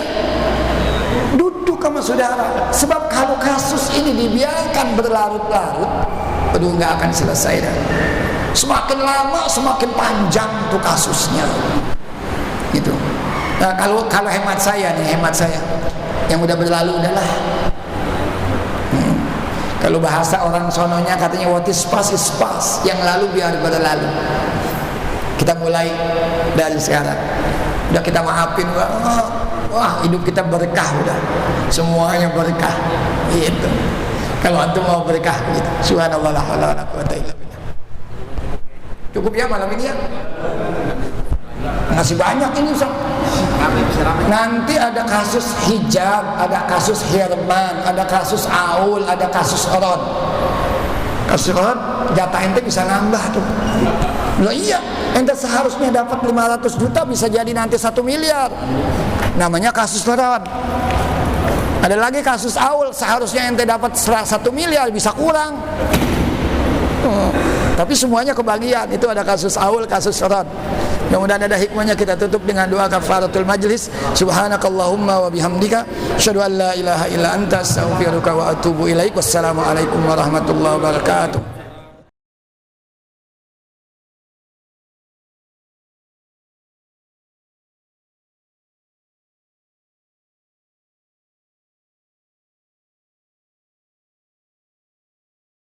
Duduk sama saudara. Sebab kalau kasus ini dibiarkan berlarut-larut, aduh nggak akan selesai dah. Semakin lama semakin panjang tuh kasusnya. Gitu. Nah, kalau hemat saya yang udah berlalu udahlah. Kalau bahasa orang sononya katanya what is past is past, yang lalu biar berlalu. Kita mulai dari sekarang. Udah kita maafin, wah hidup kita berkah udah. Semuanya berkah. Gitu. Kalau antum mau berkah gitu. Subhanallah la haula wala quwata illa billah. Cukup ya malam ini ya. Masih banyak ini Ustaz. Nanti ada kasus hijab, ada kasus Hirman, ada kasus Aul, ada kasus Rod. Kasus Rod jatah ente bisa nambah tuh. Loh iya, ente seharusnya dapat 500 juta bisa jadi nanti 1 miliar. Namanya kasus Rod. Ada lagi kasus Aul, seharusnya ente dapat 1 miliar bisa kurang. Tapi semuanya kebagian. Itu ada kasus Aul, kasus Rod. Mudah-mudahan ada hikmahnya. Kita tutup dengan doa kafaratul majlis. Subhanakallahumma wa bihamdika asyhadu an la ilaha illa anta astaghfiruka wa atubu ilaik. Wassalamualaikum warahmatullahi wabarakatuh.